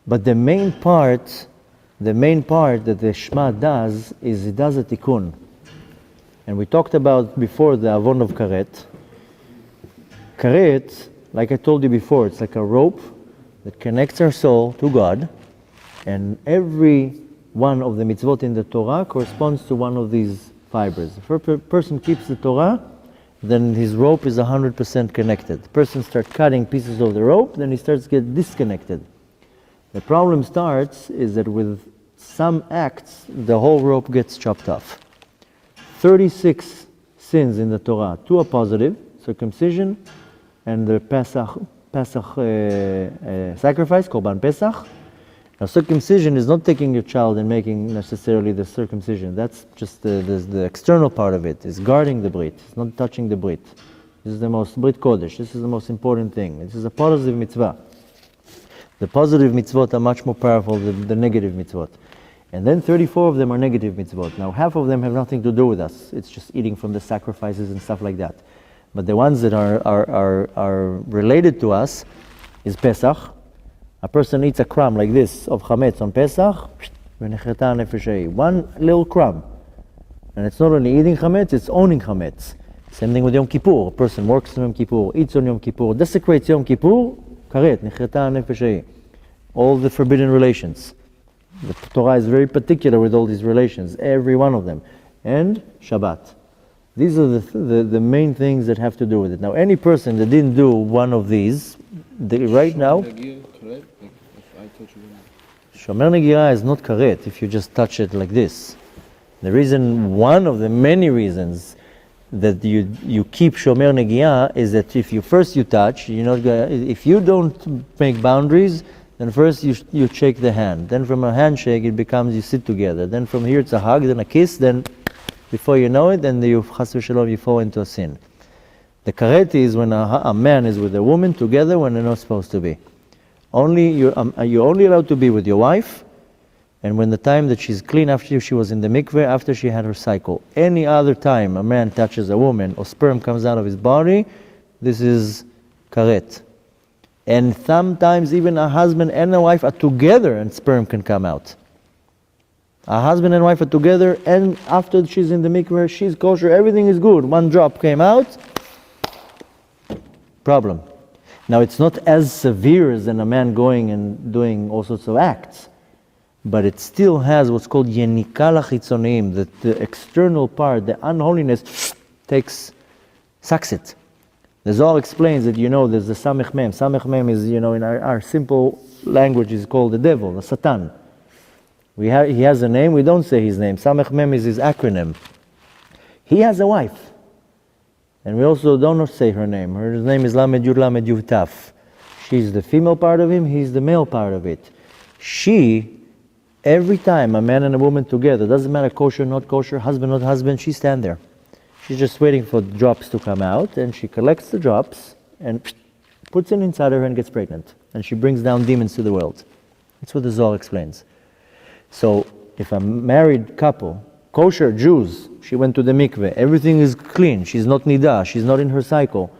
But the main part that the Shema does is it does a tikkun. And we talked about before the avon of Karet. Karet, like I told you before, it's like a rope that connects our soul to God, and every one of the mitzvot in the Torah corresponds to one of these fibers. If a person keeps the Torah, then his rope is 100% connected. The person starts cutting pieces of the rope, then he starts to get disconnected. The problem starts is that with some acts, the whole rope gets chopped off. 36 sins in the Torah. 2 are positive, circumcision, and the Pesach sacrifice, Korban Pesach. Now, circumcision is not taking your child and making necessarily the circumcision. That's just the external part of it. It's guarding the Brit. It's not touching the Brit. This is the most Brit Kodesh. This is the most important thing. This is a positive mitzvah. The positive mitzvot are much more powerful than the negative mitzvot. And then 34 of them are negative mitzvot. Now, half of them have nothing to do with us. It's just eating from the sacrifices and stuff like that. But the ones that are related to us is Pesach. A person eats a crumb like this of chametz on Pesach, one little crumb. And it's not only eating chametz, it's owning chametz. Same thing with Yom Kippur. A person works on Yom Kippur, eats on Yom Kippur, desecrates Yom Kippur, karet, nechreta nefesh. All the forbidden relations. The Torah is very particular with all these relations, every one of them. And Shabbat. These are the main things that have to do with it. Now, any person that didn't do one of these, right now, Shomer Negira is not karet if you just touch it like this. The reason, one of the many reasons that you keep Shomer Negia is that if you touch, if you don't make boundaries, then first you shake the hand. Then from a handshake it becomes you sit together. Then from here it's a hug, then a kiss, then before you know it, then you fall into a sin. The karet is when a man is with a woman together when they're not supposed to be. You're only allowed to be with your wife, and when the time that she's clean after she was in the mikveh, after she had her cycle. Any other time a man touches a woman or sperm comes out of his body, this is karet. And sometimes even a husband and a wife are together and sperm can come out. A husband and wife are together, and after she's in the mikveh, she's kosher, everything is good. One drop came out, problem. Now, it's not as severe as in a man going and doing all sorts of acts, but it still has what's called yenika lachitzonim, that the external part, the unholiness, sucks it. The Zohar explains that, there's the Samech Mem. Samech Mem is, in our simple language is called the devil, the Satan. He has a name, we don't say his name. Samech Mem is his acronym. He has a wife. And we also don't say her name. Her name is Lamed Yud Lamed Yud Taf. She's the female part of him, he's the male part of it. She, every time a man and a woman together, doesn't matter kosher, not kosher, husband, not husband, she stands there. She's just waiting for the drops to come out, and she collects the drops and puts it inside her and gets pregnant. And she brings down demons to the world. That's what the Zohar explains. So, if a married couple, kosher Jews, she went to the mikveh, everything is clean, she's not nida, she's not in her cycle.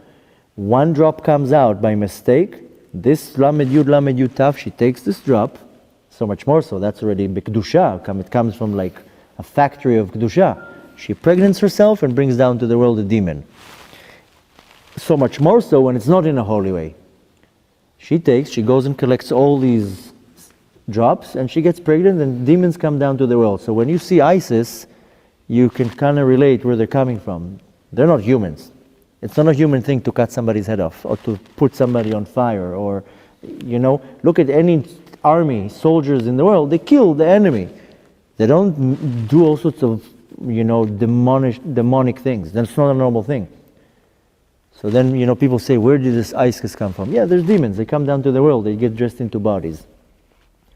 One drop comes out by mistake, this Lamed Yud Taf, she takes this drop, so much more so, that's already B'Kedusha, it comes from like a factory of Kedusha. She pregnates herself and brings down to the world a demon. So much more so when it's not in a holy way. She goes and collects all these drops and she gets pregnant and demons come down to the world. So when you see ISIS, you can kind of relate where they're coming from. They're not humans. It's not a human thing to cut somebody's head off or to put somebody on fire or, look at any army, soldiers in the world, they kill the enemy. They don't do all sorts of demonic things. That's not a normal thing. So then, people say, where did this ISIS come from? Yeah, there's demons. They come down to the world. They get dressed into bodies.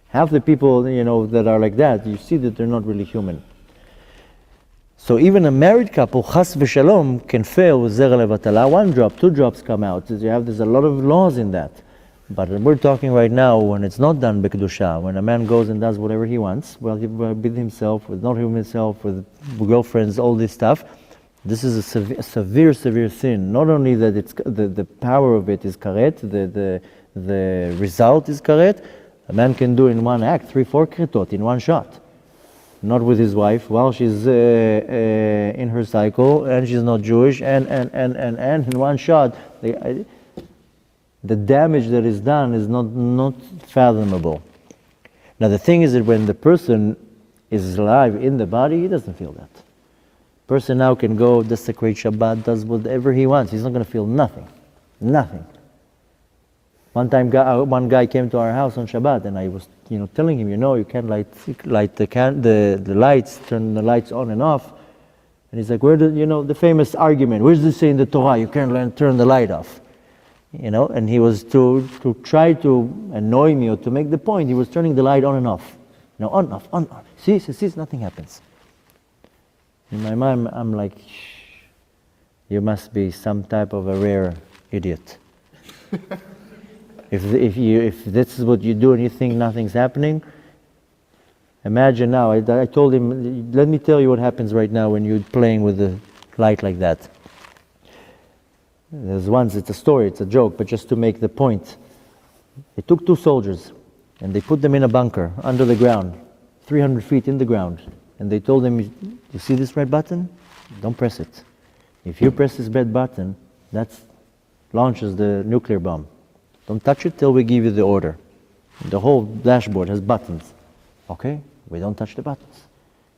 Half the people, that are like that, you see that they're not really human. So even a married couple, chas v'shalom, can fail with zera levatala. 1 drop, 2 drops come out. There's a lot of laws in that. But we're talking right now when it's not done b'kedusha, when a man goes and does whatever he wants, with himself, with not himself, with girlfriends, all this stuff. This is a severe sin. Not only that it's the power of it is karet, the result is karet, A man can do in one act 3-4 kritot in one shot. Not with his wife while she's in her cycle and she's not Jewish and in one shot. The damage that is done is not fathomable. Now the thing is that when the person is alive in the body, he doesn't feel that. Person now can go desecrate Shabbat, does whatever he wants. He's not going to feel nothing. Nothing. One time, one guy came to our house on Shabbat, and I was, telling him, you can't light the lights, turn the lights on and off. And he's like, the famous argument, where's this say in the Torah, you can't turn the light off? And he was to try to annoy me or to make the point, he was turning the light on and off. On, off, on, off. See, nothing happens. In my mind, I'm like, you must be some type of a rare idiot. If this is what you do and you think nothing's happening, imagine now, I told him, let me tell you what happens right now when you're playing with the light like that. There's once, it's a story, it's a joke, but just to make the point. They took 2 soldiers and they put them in a bunker under the ground, 300 feet in the ground. And they told them, you see this red button? Don't press it. If you press this red button, that launches the nuclear bomb. Don't touch it till we give you the order. The whole dashboard has buttons. Okay? We don't touch the buttons.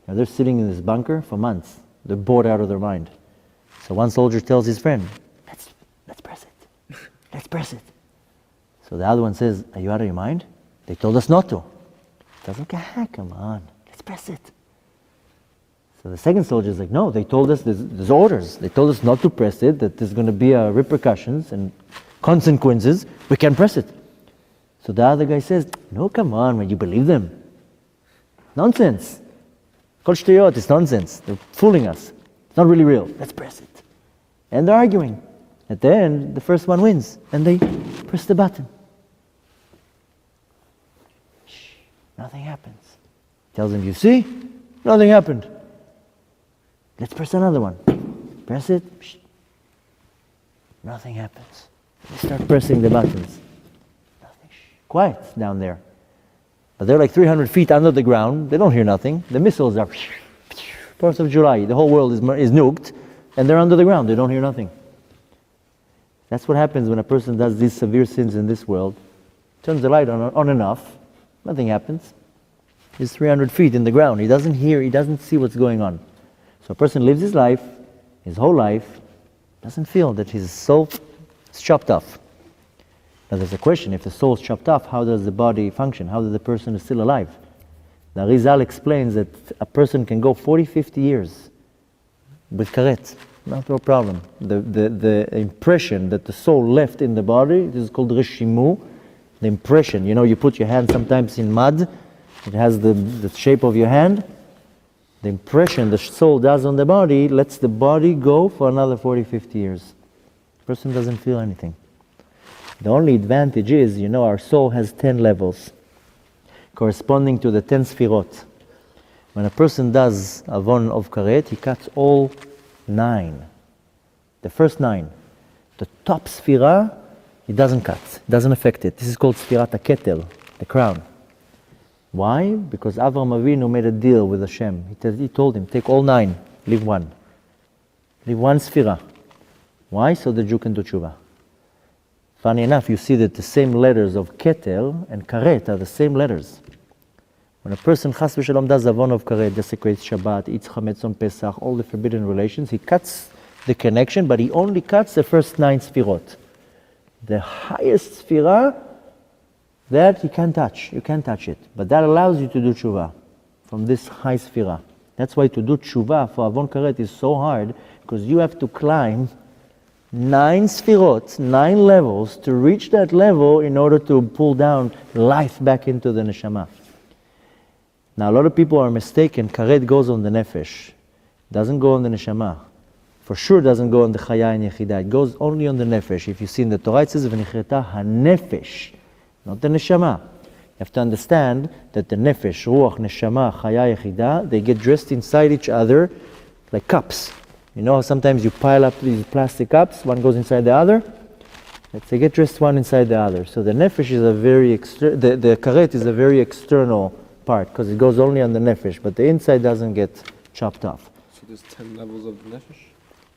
Now they're sitting in this bunker for months. They're bored out of their mind. So one soldier tells his friend, let's press it. Let's press it. So the other one says, are you out of your mind? They told us not to. He says, okay, come on, let's press it. So the second soldier is like, no, they told us there's orders. They told us not to press it, that there's going to be repercussions and consequences. We can't press it. So the other guy says, no, come on, man, you believe them? Nonsense. Kol shtuyot, it's nonsense. They're fooling us. It's not really real. Let's press it. And they're arguing. At the end, the first one wins. And they press the button. Shh, nothing happens. Tells them, you see? Nothing happened. Let's press another one. Press it. Shh. Nothing happens. They start pressing the buttons. Nothing. Shh. Quiet down there. But they're like 300 feet under the ground. They don't hear nothing. The missiles are 4th of July. The whole world is nuked. And they're under the ground. They don't hear nothing. That's what happens when a person does these severe sins in this world. Turns the light on and off. Nothing happens. He's 300 feet in the ground. He doesn't hear. He doesn't see what's going on. So a person lives his life, his whole life, doesn't feel that his soul is chopped off. Now there's a question, if the soul is chopped off, how does the body function? How does the person is still alive? The Arizal explains that a person can go 40, 50 years with karet, no problem. The impression that the soul left in the body, this is called reshimu, the impression. You put your hand sometimes in mud, it has the shape of your hand. The impression the soul does on the body lets the body go for another 40, 50 years. The person doesn't feel anything. The only advantage is, our soul has 10 levels, corresponding to the 10 sfirot. When a person does avon of karet, he cuts all 9. The first 9. The top sfira, he doesn't cut, it doesn't affect it. This is called sfirat haketel, the crown. Why? Because Avraham Avinu made a deal with Hashem. He told him, take all 9, leave 1. Leave 1 sfira. Why? So the Jew can do tshuva. Funny enough, you see that the same letters of ketel and karet are the same letters. When a person chas v'shalom does avon of karet, desecrates Shabbat, eats chametz on Pesach, all the forbidden relations, he cuts the connection, but he only cuts the first 9 sfirot. The highest sfira, that you can't touch it. But that allows you to do tshuva from this high sfira. That's why to do tshuva for avon karet is so hard, because you have to climb 9 sfirot, 9 levels, to reach that level in order to pull down life back into the neshama. Now a lot of people are mistaken, karet goes on the nefesh, doesn't go on the neshama. For sure doesn't go on the chaya and yechidah, it goes only on the nefesh. If you see in the Torah it says, v'nichreta ha-nefesh, not the neshama. You have to understand that the nefesh, ruach, neshama, chaya, yechidah, they get dressed inside each other like cups. You know how sometimes you pile up these plastic cups, one goes inside the other? They get dressed one inside the other. So the nefesh is a very the karet is a very external part because it goes only on the nefesh, but the inside doesn't get chopped off. So there's 10 levels of the nefesh?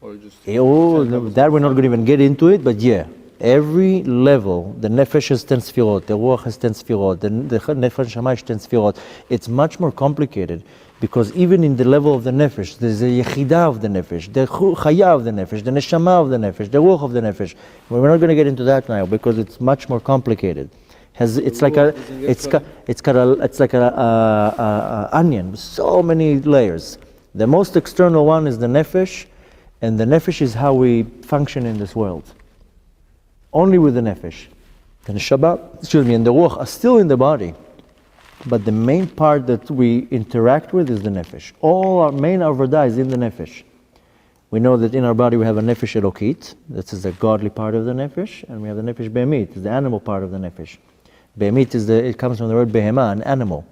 Or just That we're not going to even get into it, but yeah. Every level, the nefesh has 10 sfirot, the ruach has 10 sfirot, the nefesh shama has 10 sfirot. It's much more complicated because even in the level of the nefesh, there's a yechidah of the nefesh, the chaya of the nefesh, the neshama of the nefesh, the ruach of the nefesh. We're not going to get into that now because it's much more complicated. It's like an onion with so many layers. The most external one is the nefesh, and the nefesh is how we function in this world. Only with the nefesh. The neshama, and the ruach are still in the body. But the main part that we interact with is the nefesh. All our main avodah is in the nefesh. We know that in our body we have a nefesh elokit, that is the godly part of the nefesh, and we have the nefesh behemit, the animal part of the nefesh. Behemit it comes from the word behema, an animal.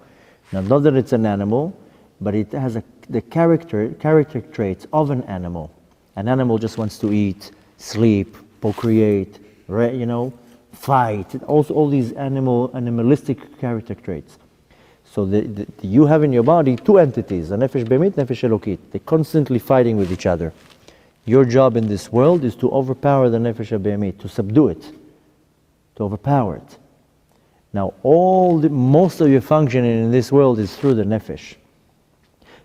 Now, not that it's an animal, but it has the character traits of an animal. An animal just wants to eat, sleep, procreate, fight, also all these animalistic character traits. So you have in your body two entities, a nefesh behemit, nefesh elokit. They're constantly fighting with each other. Your job in this world is to overpower the nefesh behemit, to subdue it, to overpower it. Now, most of your functioning in this world is through the nefesh.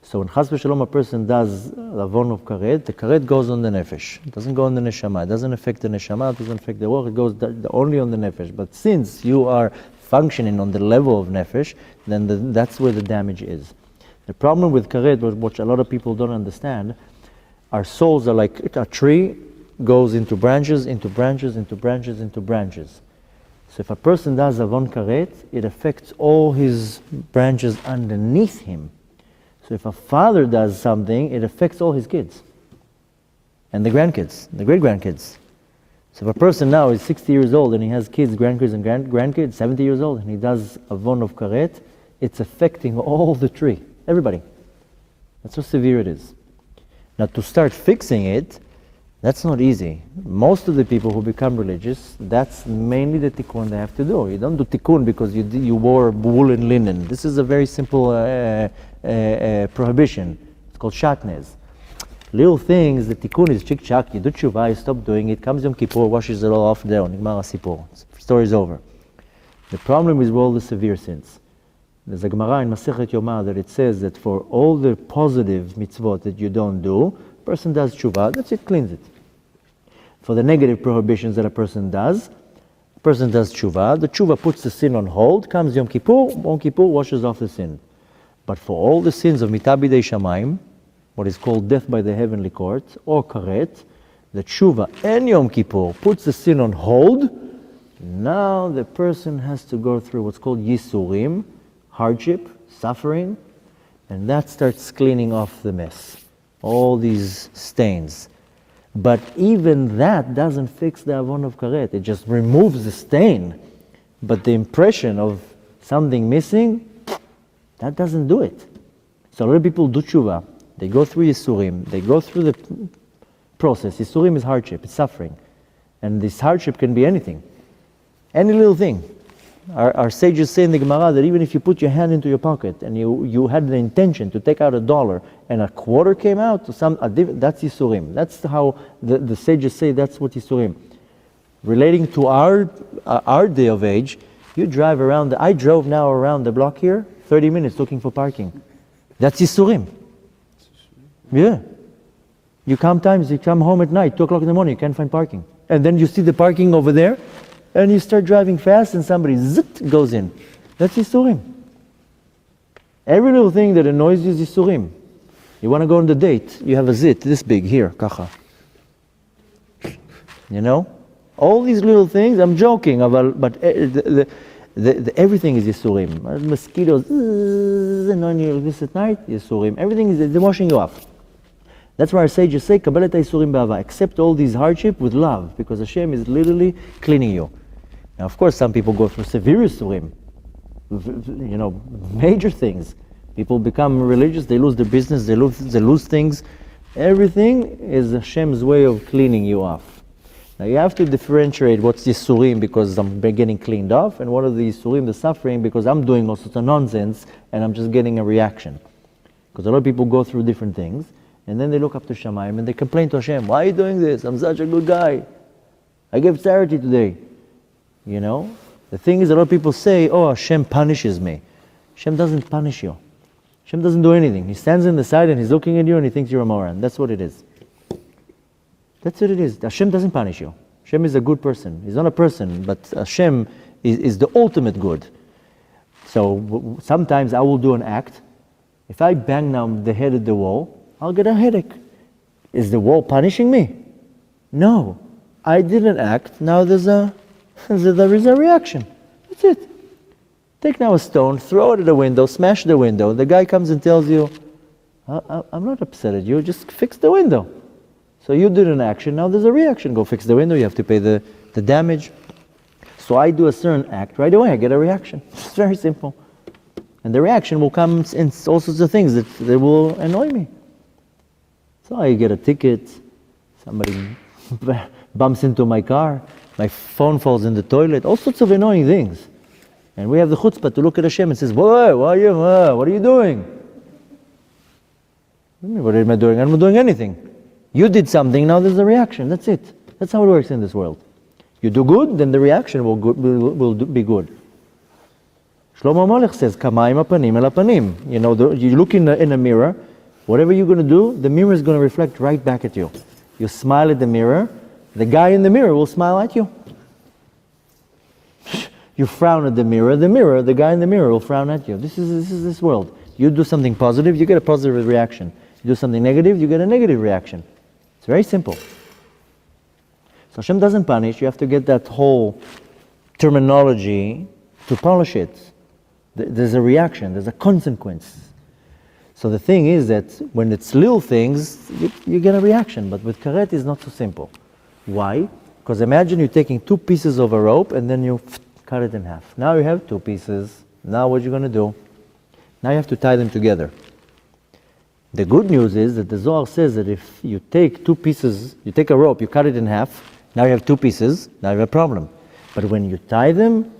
So when chas v'shalom a person does lavon of karet, the karet goes on the nefesh. It doesn't go on the neshama. It doesn't affect the neshama. It doesn't affect the ruach. It goes only on the nefesh. But since you are functioning on the level of nefesh, then that's where the damage is. The problem with karet, which a lot of people don't understand, our souls are like a tree, goes into branches, into branches, into branches, into branches. So if a person does avon karet, it affects all his branches underneath him. So if a father does something, it affects all his kids and the grandkids, the great-grandkids. So if a person now is 60 years old and he has kids, grandkids, and grandkids, 70 years old, and he does avon of karet, it's affecting all the tree, everybody. That's how severe it is. Now to start fixing it, that's not easy. Most of the people who become religious, that's mainly the tikkun they have to do. You don't do tikkun because you wore wool and linen. This is a very simple prohibition. It's called shatnez. Little things, the tikkun is chik-chak, you do tshuva, you stop doing it, comes Yom Kippur, washes it all off there, nigmar hasipur. Story's over. The problem is with all the severe sins. There's a Gemara in Masechet Yomah that it says that for all the positive mitzvot that you don't do, person does tshuva, that's it, cleans it. For the negative prohibitions that a person does tshuva, the tshuva puts the sin on hold, comes Yom Kippur washes off the sin. But for all the sins of mitabidei shamayim, what is called death by the heavenly court, or karet, the tshuva and Yom Kippur puts the sin on hold. Now the person has to go through what's called yisurim, hardship, suffering, and that starts cleaning off the mess. All these stains. But even that doesn't fix the avon of karet. It just removes the stain. But the impression of something missing, that doesn't do it. So a lot of people do tshuva. They go through yisurim. They go through the process. Yisurim is hardship. It's suffering. And this hardship can be anything. Any little thing. Our sages say in the Gemara that even if you put your hand into your pocket and you had the intention to take out $1 and a quarter came out, that's Yisurim. That's how the sages say that's what Yisurim. Relating to our day of age, you drive around, I drove now around the block here, 30 minutes looking for parking. That's Yisurim. Yeah. You come home at night, 2 o'clock in the morning, you can't find parking. And then you see the parking over there, and you start driving fast and somebody zit goes in. That's Yisurim. Every little thing that annoys you is Yisurim. You want to go on the date, you have a zit this big here, kacha. You know? All these little things, I'm joking, but everything is Yisurim. Mosquitoes annoying you this at night, Yisurim. Everything is, they're washing you off. That's why our sages say, Kabbalat Yisurim ba'ava. Accept all these hardship with love, because Hashem is literally cleaning you. Now, of course, some people go through severe Yisurim, major things. People become religious, they lose their business, they lose things. Everything is Hashem's way of cleaning you off. Now you have to differentiate what's the Yisurim because I'm getting cleaned off, and what are the Yisurim, the suffering, because I'm doing all sorts of nonsense and I'm just getting a reaction. Because a lot of people go through different things, and then they look up to Shamayim and they complain to Hashem, why are you doing this? I'm such a good guy. I gave charity today. You know? The thing is, a lot of people say, oh, Hashem punishes me. Hashem doesn't punish you. Hashem doesn't do anything. He stands in the side and he's looking at you and he thinks you're a moron. That's what it is. That's what it is. Hashem doesn't punish you. Hashem is a good person. He's not a person, but Hashem is the ultimate good. So sometimes I will do an act. If I bang down the head at the wall, I'll get a headache. Is the wall punishing me? No. I did an act. Now there is a reaction. That's it. Take now a stone, throw it at the window, smash the window. The guy comes and tells you, I'm not upset at you, just fix the window. So you did an action, now there's a reaction. Go fix the window, you have to pay the damage. So I do a certain act, right away I get a reaction. It's very simple. And the reaction will come in all sorts of things that will annoy me. So I get a ticket, somebody bumps into my car, my phone falls in the toilet, all sorts of annoying things. And we have the chutzpah to look at Hashem and says, whoa, what are you doing? What am I doing? I'm not doing anything. You did something, now there's a reaction. That's it. That's how it works in this world. You do good, then the reaction will be good. Shlomo Molech says, Kamayim apanim el apanim. You know, you look in a mirror, whatever you're going to do, the mirror is going to reflect right back at you. You smile at the mirror, the guy in the mirror will smile at you. You frown at the mirror, the guy in the mirror will frown at you. This is this world. You do something positive, you get a positive reaction. You do something negative, you get a negative reaction. It's very simple. So Hashem doesn't punish, you have to get that whole terminology to polish it. There's a reaction, there's a consequence. So the thing is that when it's little things, you get a reaction, but with Karet it's not so simple. Why? Because imagine you're taking 2 pieces of a rope and then you cut it in half. Now you have 2 pieces. Now what you're going to do? Now you have to tie them together. The good news is that the Zohar says that if you take 2 pieces, you take a rope, you cut it in half, now you have 2 pieces, now you have a problem. But when you tie them,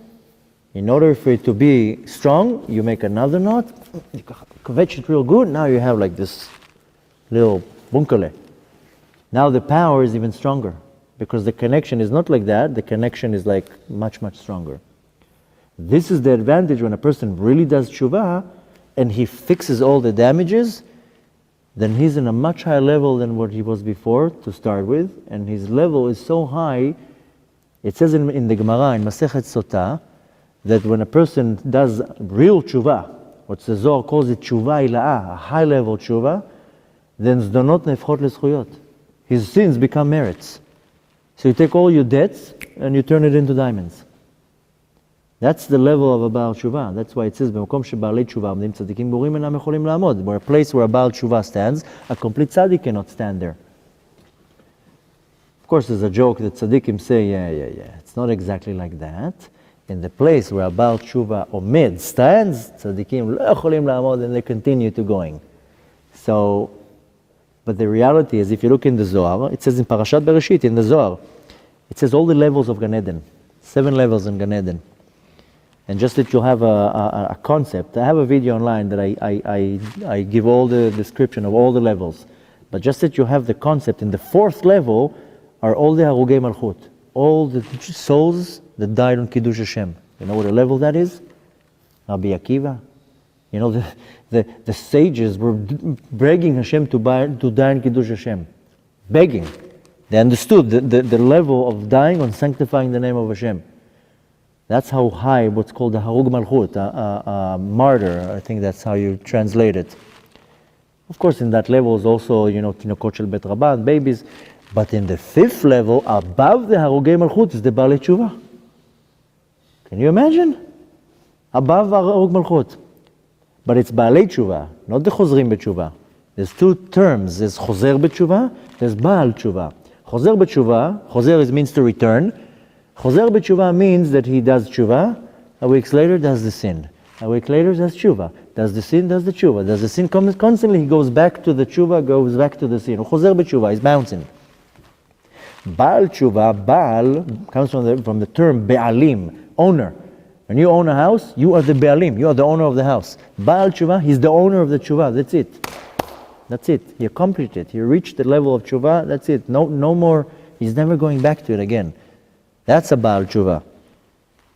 in order for it to be strong, you make another knot, you kvetch it real good, now you have like this little bunkale. Now the power is even stronger. Because the connection is not like that, the connection is like much, much stronger. This is the advantage when a person really does tshuva and he fixes all the damages, then he's in a much higher level than what he was before to start with, and his level is so high, it says in the Gemara, in Masechet Sotah, that when a person does real tshuva, what the Zohar calls it tshuva ila'ah, a high level tshuva, then zdonot nefchot leschuyot. His sins become merits. So you take all your debts and you turn it into diamonds. That's the level of a Baal Tshuva. That's why it says, "B'makom sheba'alei tshuva amdim tzadikim borim enam echolim la'amod." Where a place where a Baal Tshuva stands, a complete tzaddik cannot stand there. Of course, there's a joke that tzaddikim say, yeah. It's not exactly like that. In the place where a Baal Tshuva omed stands, tzaddikim lo echolim la'amod, and they continue to going. So, but the reality is, if you look in the Zohar, it says in Parashat Bereshit, in the Zohar, it says all the levels of Gan Eden, 7 levels in Gan Eden. And just that you'll have a concept. I have a video online that I give all the description of all the levels. But just that you have the concept, in the 4th level are all the Harugei Malchut, all the souls that died on Kiddush Hashem. You know what a level that is? Rabbi Akiva. You know, the sages were begging Hashem to die in Kiddush Hashem. Begging. They understood the level of dying on sanctifying the name of Hashem. That's how high what's called the Harug Malchut, a martyr. I think that's how you translate it. Of course, in that level is also, Tinokot Shel Bet Rabban, babies. But in the 5th level, above the Harugei Malchut, is the Baalei Tshuva. Can you imagine? Above Harug Malchut. But it's Baalei Tshuva, not the Chozrim B'Tshuva. There's 2 terms. There's Chozer B'Tshuva, there's Baal Tshuva. Chozer B'Tshuva, Chozer means to return. Chozer B'Tshuva means that he does tshuva, a week later does the sin. A week later does tshuva. Does the sin, does the tshuva. Does the sin constantly, he goes back to the tshuva, goes back to the sin. Chozer B'Tshuva, he's bouncing. Baal tshuva, Baal comes from the term be'alim, owner. When you own a house, you are the be'alim, you are the owner of the house. Baal tshuva, he's the owner of the tshuva, that's it. That's it. He accomplished it. He reached the level of tshuva, that's it. No more, he's never going back to it again. That's a Baal tshuva.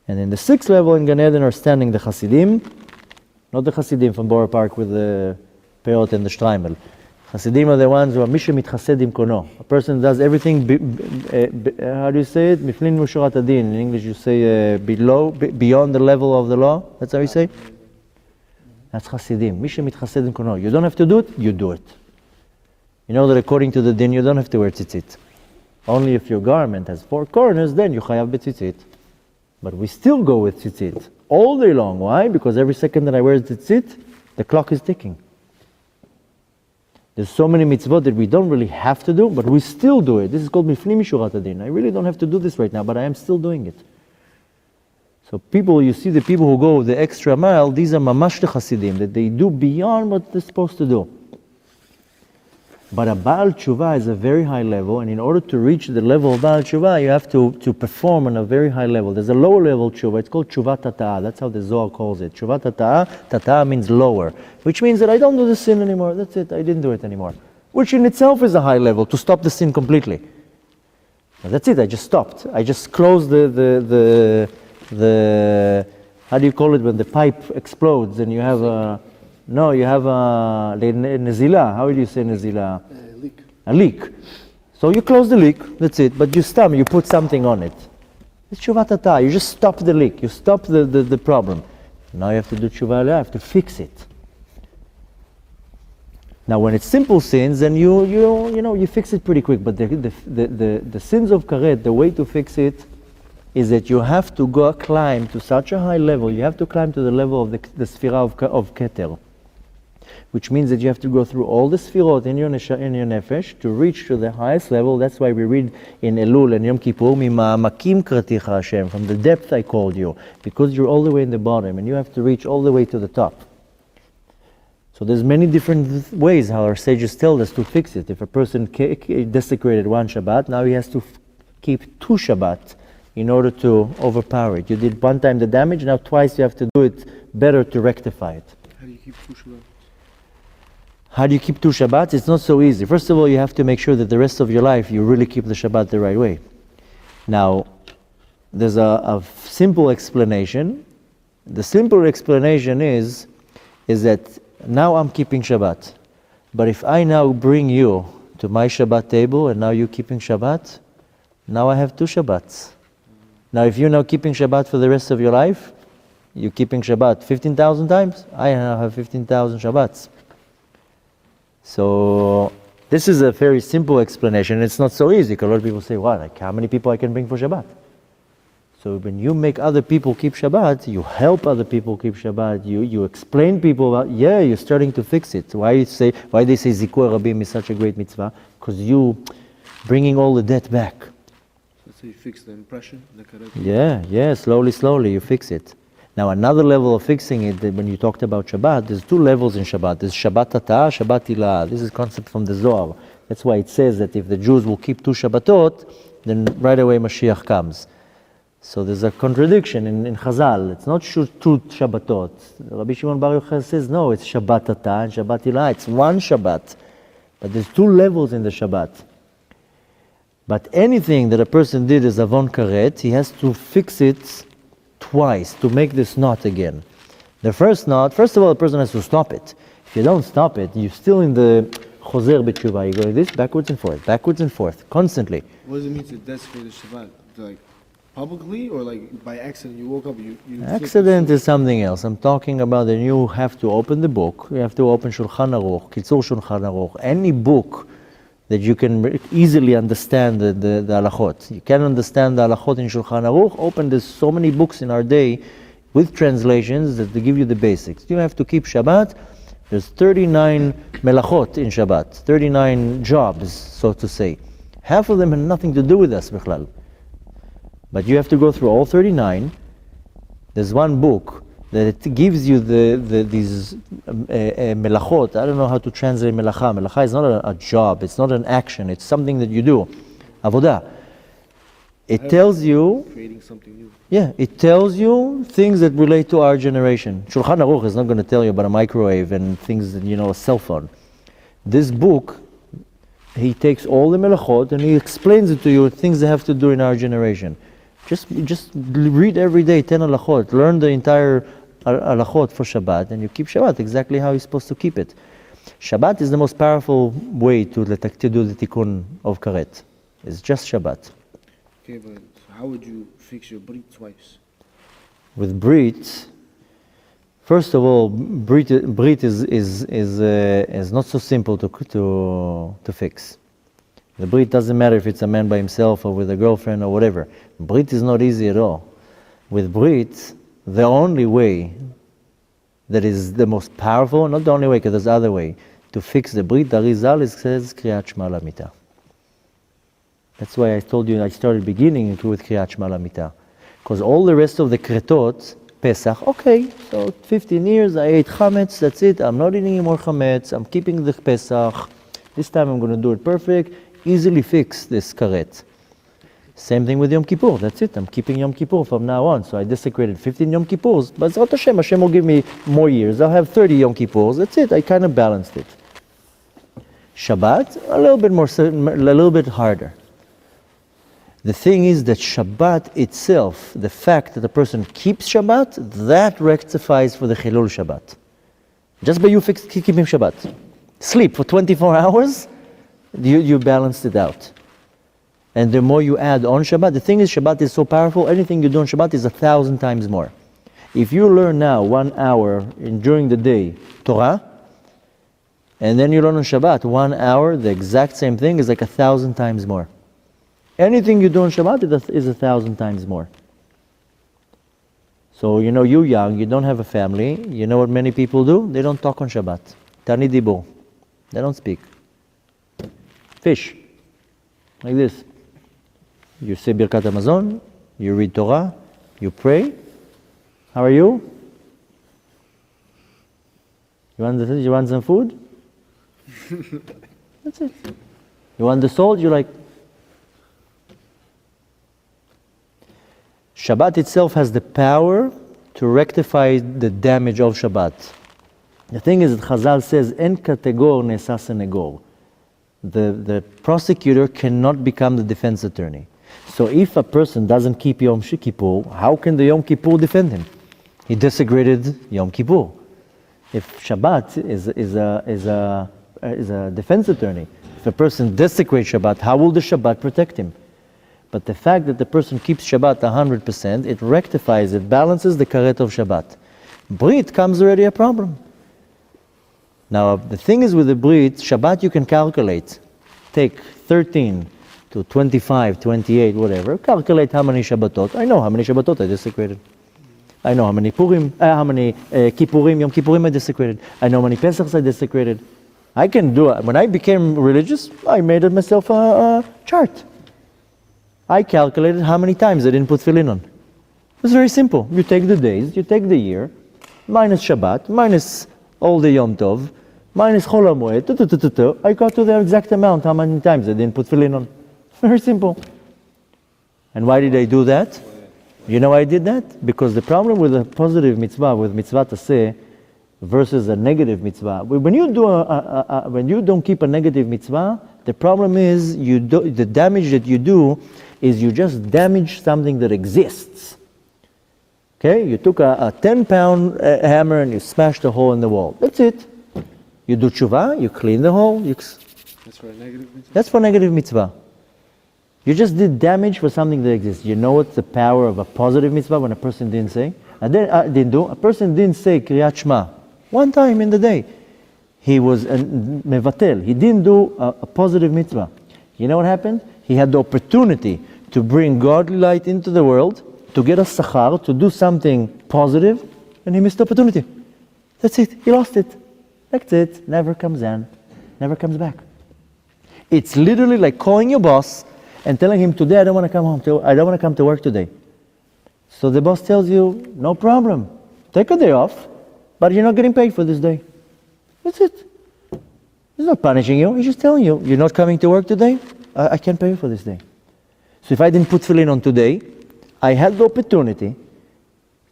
And in the 6th level in Gan Eden are standing the Hasidim, not the Hasidim from Borough Park with the peot and the streimel. Hasidim are the ones who are Misha mitchased im kono. A person does everything, how do you say it? Miflin musharat adin. In English you say beyond the level of the law. That's how you say? That's Hasidim. Misha mitchased im kono. You don't have to do it, you do it. You know that according to the din you don't have to wear tzitzit. Only if your garment has 4 corners, then you chayav b'tzitzit. But we still go with tzitzit all day long. Why? Because every second that I wear tzitzit, the clock is ticking. There's so many mitzvot that we don't really have to do, but we still do it. This is called miflim mishurat adin. I really don't have to do this right now, but I am still doing it. So people, you see the people who go the extra mile, these are mamash chasidim, that they do beyond what they're supposed to do. But a Baal Tshuva is a very high level, and in order to reach the level of Baal Tshuva, you have to perform on a very high level. There's a lower level Tshuva, it's called Tshuva Tata'ah, that's how the Zohar calls it. Tshuva Tata'ah means lower, which means that I don't do the sin anymore, that's it, I didn't do it anymore. Which in itself is a high level, to stop the sin completely. But that's it, I just stopped. I just closed the how do you call it when the pipe explodes and you have a... No, you have a nezila. How do you say nezila? Leak. A leak. So you close the leak, that's it. But you put something on it. It's tshuva tata'ah. You just stop the leak. You stop the problem. Now you have to do tshuva, you have to fix it. Now when it's simple sins, then you fix it pretty quick. But the sins of karet, the way to fix it is that you have to climb to such a high level. You have to climb to the level of the sphira of keter. Which means that you have to go through all the sfirot in your nefesh to reach to the highest level. That's why we read in Elul and Yom Kippur, Mima'amakim kraticha Hashem, from the depth I called you, because you're all the way in the bottom and you have to reach all the way to the top. So there's many different ways how our sages tell us to fix it. If a person desecrated 1 Shabbat, now he has to keep 2 Shabbat in order to overpower it. You did 1 time the damage, now twice you have to do it better to rectify it. How do you keep 2 Shabbat? How do you keep 2 Shabbats? It's not so easy. First of all, you have to make sure that the rest of your life you really keep the Shabbat the right way. Now, there's a simple explanation. The simple explanation is that now I'm keeping Shabbat. But if I now bring you to my Shabbat table and now you're keeping Shabbat, now I have 2 Shabbats. Now if you're now keeping Shabbat for the rest of your life, you're keeping Shabbat 15,000 times, I now have 15,000 Shabbats. So this is a very simple explanation. It's not so easy, because a lot of people say, "What? Like how many people I can bring for Shabbat?" So when you make other people keep Shabbat, you help other people keep Shabbat. You explain people about, you're starting to fix it. Why they say Zikur Rabim is such a great mitzvah? Because you bringing all the debt back. So you fix the impression, the Karet. Yeah, slowly you fix it. Now another level of fixing it, when you talked about Shabbat, there's 2 levels in Shabbat. There's Shabbat Tata'ah, Shabbat Ila'ah. This is a concept from the Zohar. That's why it says that if the Jews will keep 2 Shabbatot, then right away Mashiach comes. So there's a contradiction in Chazal. It's not 2 Shabbatot. Rabbi Shimon Bar Yochai says, no, it's Shabbat Tata'ah and Shabbat Ila'ah. It's 1 Shabbat. But there's 2 levels in the Shabbat. But anything that a person did as Avon Karet, he has to fix it twice to make this knot again. The first knot, first of all, the person has to stop it. If you don't stop it, you're still in the choser b'tshuva. You go like this, backwards and forth, constantly. What does it mean to desecrate the Shabbat? Like publicly, or like by accident? You woke up, you accident is something else. I'm talking about that you have to open the book. You have to open Shulchan Aruch, Kitzur Shulchan Aruch, any book that you can easily understand the halachot. You can understand the halachot in Shulchan Aruch. There's so many books in our day with translations that they give you the basics. You have to keep Shabbat. There's 39 melachot in Shabbat, 39 jobs, so to say. Half of them have nothing to do with us, bichlal. But you have to go through all 39. There's one book that it gives you these melachot. I don't know how to translate melacha. Melacha is not a job. It's not an action. It's something that you do. Avodah. It tells you, creating something new. yeah, it tells you things that relate to our generation. Shulchan Aruch is not going to tell you about a microwave and things that, a cell phone. This book, he takes all the melachot and he explains it to you, things that have to do in our generation. Just read every day 10 halachot, learn the entire halachot for Shabbat, and you keep Shabbat exactly how you're supposed to keep it. Shabbat is the most powerful way to do the tikkun of Karet. It's just Shabbat. Okay, but how would you fix your brit twice? With Brit, first of all, Brit is not so simple to fix. The Brit doesn't matter if it's a man by himself or with a girlfriend or whatever. Brit is not easy at all. With Brit, the only way that is the most powerful, not the only way, because there's other way, to fix the Brit, the Arizal says Kriat Shma Al Hamita. That's why I told you I started beginning with Kriat Shma Al Hamita. Because all the rest of the Kretot, Pesach, okay, so 15 years I ate Chametz, that's it, I'm not eating any more Chametz, I'm keeping the Pesach, this time I'm going to do it perfect, easily fix this Karet. Same thing with Yom Kippur, that's it, I'm keeping Yom Kippur from now on, so I desecrated 15 Yom Kippurs, but Zrat Hashem will give me more years, I'll have 30 Yom Kippurs, that's it, I kind of balanced it. Shabbat, a little bit harder. The thing is that Shabbat itself, the fact that a person keeps Shabbat, that rectifies for the Chilul Shabbat. Just by you keeping Shabbat. Sleep for 24 hours, you balanced it out. And the more you add on Shabbat, the thing is Shabbat is so powerful, anything you do on Shabbat is 1,000 times more. If you learn now 1 hour during the day Torah, and then you learn on Shabbat 1 hour, the exact same thing is like 1,000 times more. Anything you do on Shabbat is 1,000 times more. So you're young, you don't have a family, you know what many people do? They don't talk on Shabbat. Tani Dibur. They don't speak. Fish. Like this. You say Birkat Hamazon, you read Torah, you pray. How are you? You want some food? That's it. You want the salt? You're like... Shabbat itself has the power to rectify the damage of Shabbat. The thing is that Chazal says, En kategor nesa senegor. The prosecutor cannot become the defense attorney. So if a person doesn't keep Yom Kippur, how can the Yom Kippur defend him? He desecrated Yom Kippur. If Shabbat is a defense attorney, if a person desecrates Shabbat, how will the Shabbat protect him? But the fact that the person keeps Shabbat 100%, it rectifies, it balances the karet of Shabbat. Brit comes already a problem. Now, the thing is with the Brit, Shabbat you can calculate. Take 13 to 25, 28, whatever. Calculate how many Shabbatot. I know how many Shabbatot I desecrated. I know how many Kippurim, Yom Kippurim I desecrated. I know how many Pesachs I desecrated. I can do it. When I became religious, I made myself a chart. I calculated how many times I didn't put tefillin on. It's very simple. You take the days, you take the year, minus Shabbat, minus all the Yom Tov, minus Chol HaMoed, I got to the exact amount how many times I didn't put tefillin on. Very simple. And why did I do that? You know why I did that? Because the problem with a positive mitzvah, with mitzvah taseh, versus a negative mitzvah, when you don't keep a negative mitzvah, the problem is the damage that you do is you just damage something that exists. Okay? You took a 10-pound hammer and you smashed a hole in the wall. That's it. You do tshuva, you clean the hole. That's for a negative mitzvah? That's for negative mitzvah. You just did damage for something that exists. You know what's the power of a positive mitzvah when a person didn't say? A person didn't say Kriat Shma one time in the day. He was mevatel. He didn't do a positive mitzvah. You know what happened? He had the opportunity to bring godly light into the world, to get a sachar, to do something positive, and he missed the opportunity. That's it. He lost it. That's it. Never comes in. Never comes back. It's literally like calling your boss and telling him, today I don't want to come home. I don't want to come to work today. So the boss tells you, no problem. Take a day off, but you're not getting paid for this day. That's it. He's not punishing you. He's just telling you, you're not coming to work today? I can't pay you for this day. So if I didn't put tefillin on today, I had the opportunity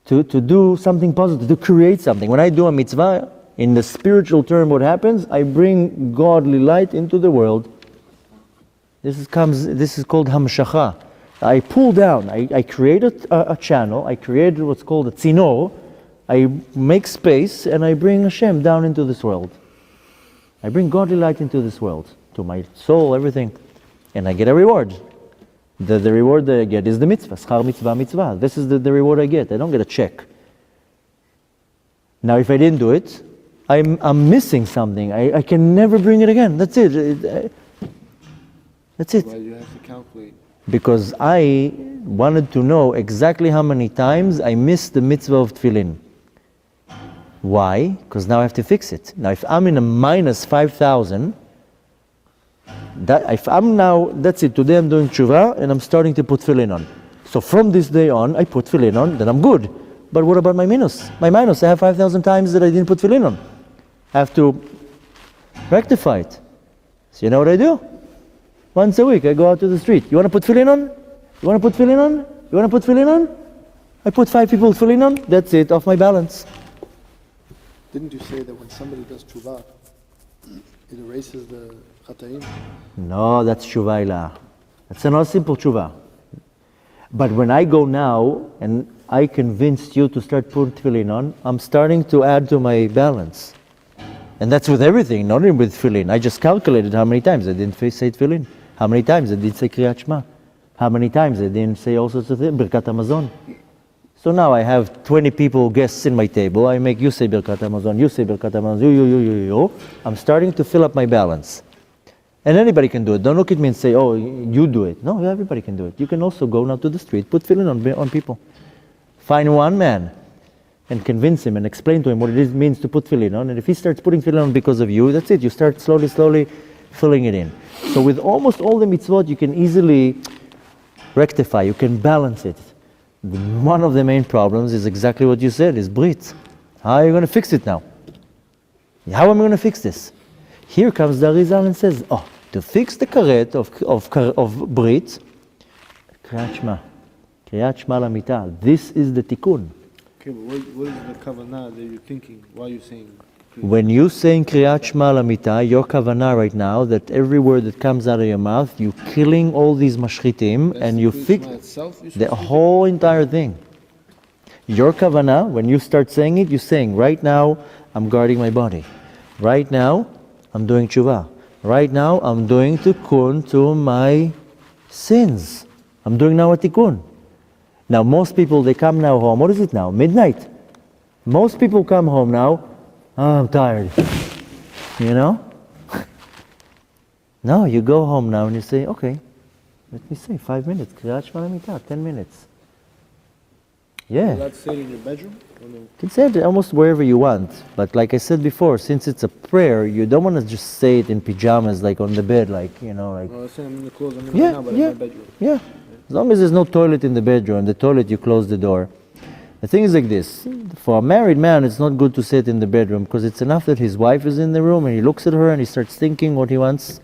to do something positive, to create something. When I do a mitzvah, in the spiritual term, what happens? I bring godly light into the world. This is called hamshacha. I pull down, I created a channel, I created what's called a tzinor, I make space and I bring Hashem down into this world. I bring godly light into this world, to my soul, everything, and I get a reward. The reward that I get is the mitzvah, schar mitzvah mitzvah. This is the reward I get. I don't get a check. Now if I didn't do it, I'm missing something. I can never bring it again. That's it. That's it. Why do you have to calculate? Because I wanted to know exactly how many times I missed the mitzvah of tefillin. Why? Because now I have to fix it. Now if I'm in a minus 5,000, that's it. Today I'm doing tshuva and I'm starting to put tefillin on. So from this day on, I put tefillin on, then I'm good. But what about my minus? My minus, I have 5,000 times that I didn't put tefillin on. I have to rectify it. So you know what I do? Once a week I go out to the street. You want to put tefillin on? You want to put tefillin on? You want to put tefillin on? I put 5 people tefillin on. That's it, off my balance. Didn't you say that when somebody does tshuva, it erases the chataim? No, that's tshuva ilah. That's another simple tshuva. But when I go now and I convinced you to start putting tefillin on, I'm starting to add to my balance. And that's with everything, not even with tefillin. I just calculated how many times I didn't say tefillin. How many times I didn't say Kriat Shma. How many times I didn't say all sorts of things, Birkat Hamazon. So now I have 20 people, guests in my table. I make you say Birkat Hamazon, you say Birkat Hamazon, you. I'm starting to fill up my balance. And anybody can do it. Don't look at me and say, oh, you do it. No, everybody can do it. You can also go now to the street, put tefillin on people. Find one man and convince him and explain to him what it means to put tefillin on. And if he starts putting tefillin on because of you, that's it. You start slowly filling it in. So with almost all the mitzvot, you can easily rectify. You can balance it. One of the main problems is exactly what you said, is Brit. How are you going to fix it now? How am I going to fix this? Here comes the Arizal and says, to fix the Karet of Brit, Kriat Shma Al Hamita. This is the tikkun. Okay, but what is the kavanah that you're thinking? Why are you saying? When you saying Kriat Shma Al Hamita, your kavanah right now, that every word that comes out of your mouth, you're killing all these mashchitim, and you fix the whole entire thing. Your kavanah, when you start saying it, you're saying, right now, I'm guarding my body. Right now, I'm doing tshuva. Right now, I'm doing tikkun to my sins. I'm doing now a tikkun. Now, most people, they come now home. What is it now? Midnight. Most people come home now. Oh, I'm tired. You know? No, you go home now and you say, okay, let me say 5 minutes. Kriat Shma Al Hamita, 10 minutes. Yeah. You're allowed to say it in your bedroom? You can say it almost wherever you want. But like I said before, since it's a prayer, you don't want to just say it in pajamas, like on the bed, like, you know, like... No, I'm saying I'm in the clothes I'm in right now, but in my bedroom. Yeah. As long as there's no toilet in the bedroom, the toilet, you close the door. The thing is like this. For a married man, it's not good to sit in the bedroom, because it's enough that his wife is in the room and he looks at her and he starts thinking what he wants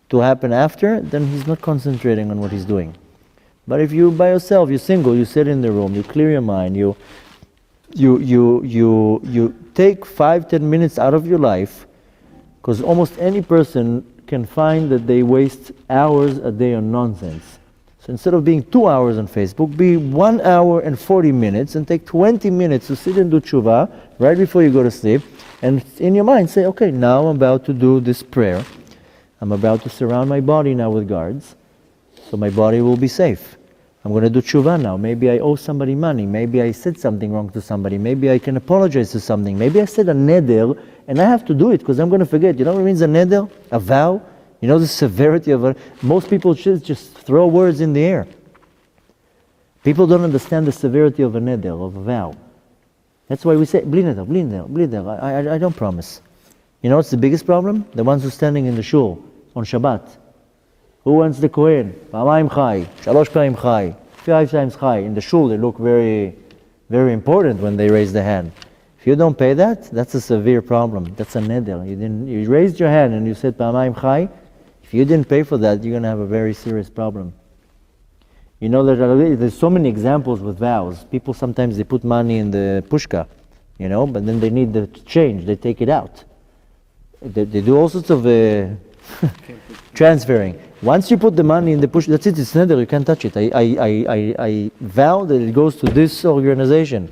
to happen after, then he's not concentrating on what he's doing. But if you by yourself, you're single, you sit in the room, you clear your mind, you take 5-10 minutes out of your life, because almost any person can find that they waste hours a day on nonsense. So instead of being 2 hours on Facebook, be 1 hour and 40 minutes and take 20 minutes to sit and do tshuva right before you go to sleep. And in your mind say, okay, now I'm about to do this prayer. I'm about to surround my body now with guards, so my body will be safe. I'm going to do tshuva now. Maybe I owe somebody money. Maybe I said something wrong to somebody. Maybe I can apologize to something. Maybe I said a neder and I have to do it because I'm going to forget. You know what it means, a neder? A vow? You know the severity of it? Most people just throw words in the air. People don't understand the severity of a neder, of a vow. That's why we say, bli neder, I don't promise. You know what's the biggest problem? The ones who are standing in the shul on Shabbat. Who wants the Kohen? Pa'amayim chai, shalosh pa'im chai, 5 times chai. In the shul they look very, very important when they raise the hand. If you don't pay that, that's a severe problem. That's a neder. You raised your hand and you said pa'amayim chai. If you didn't pay for that, you're going to have a very serious problem. You know that there's so many examples with vows. People sometimes they put money in the pushka, but then they need the change. They take it out. They do all sorts of transferring. Once you put the money in the pushka, that's it. It's neder. You can't touch it. I vow that it goes to this organization.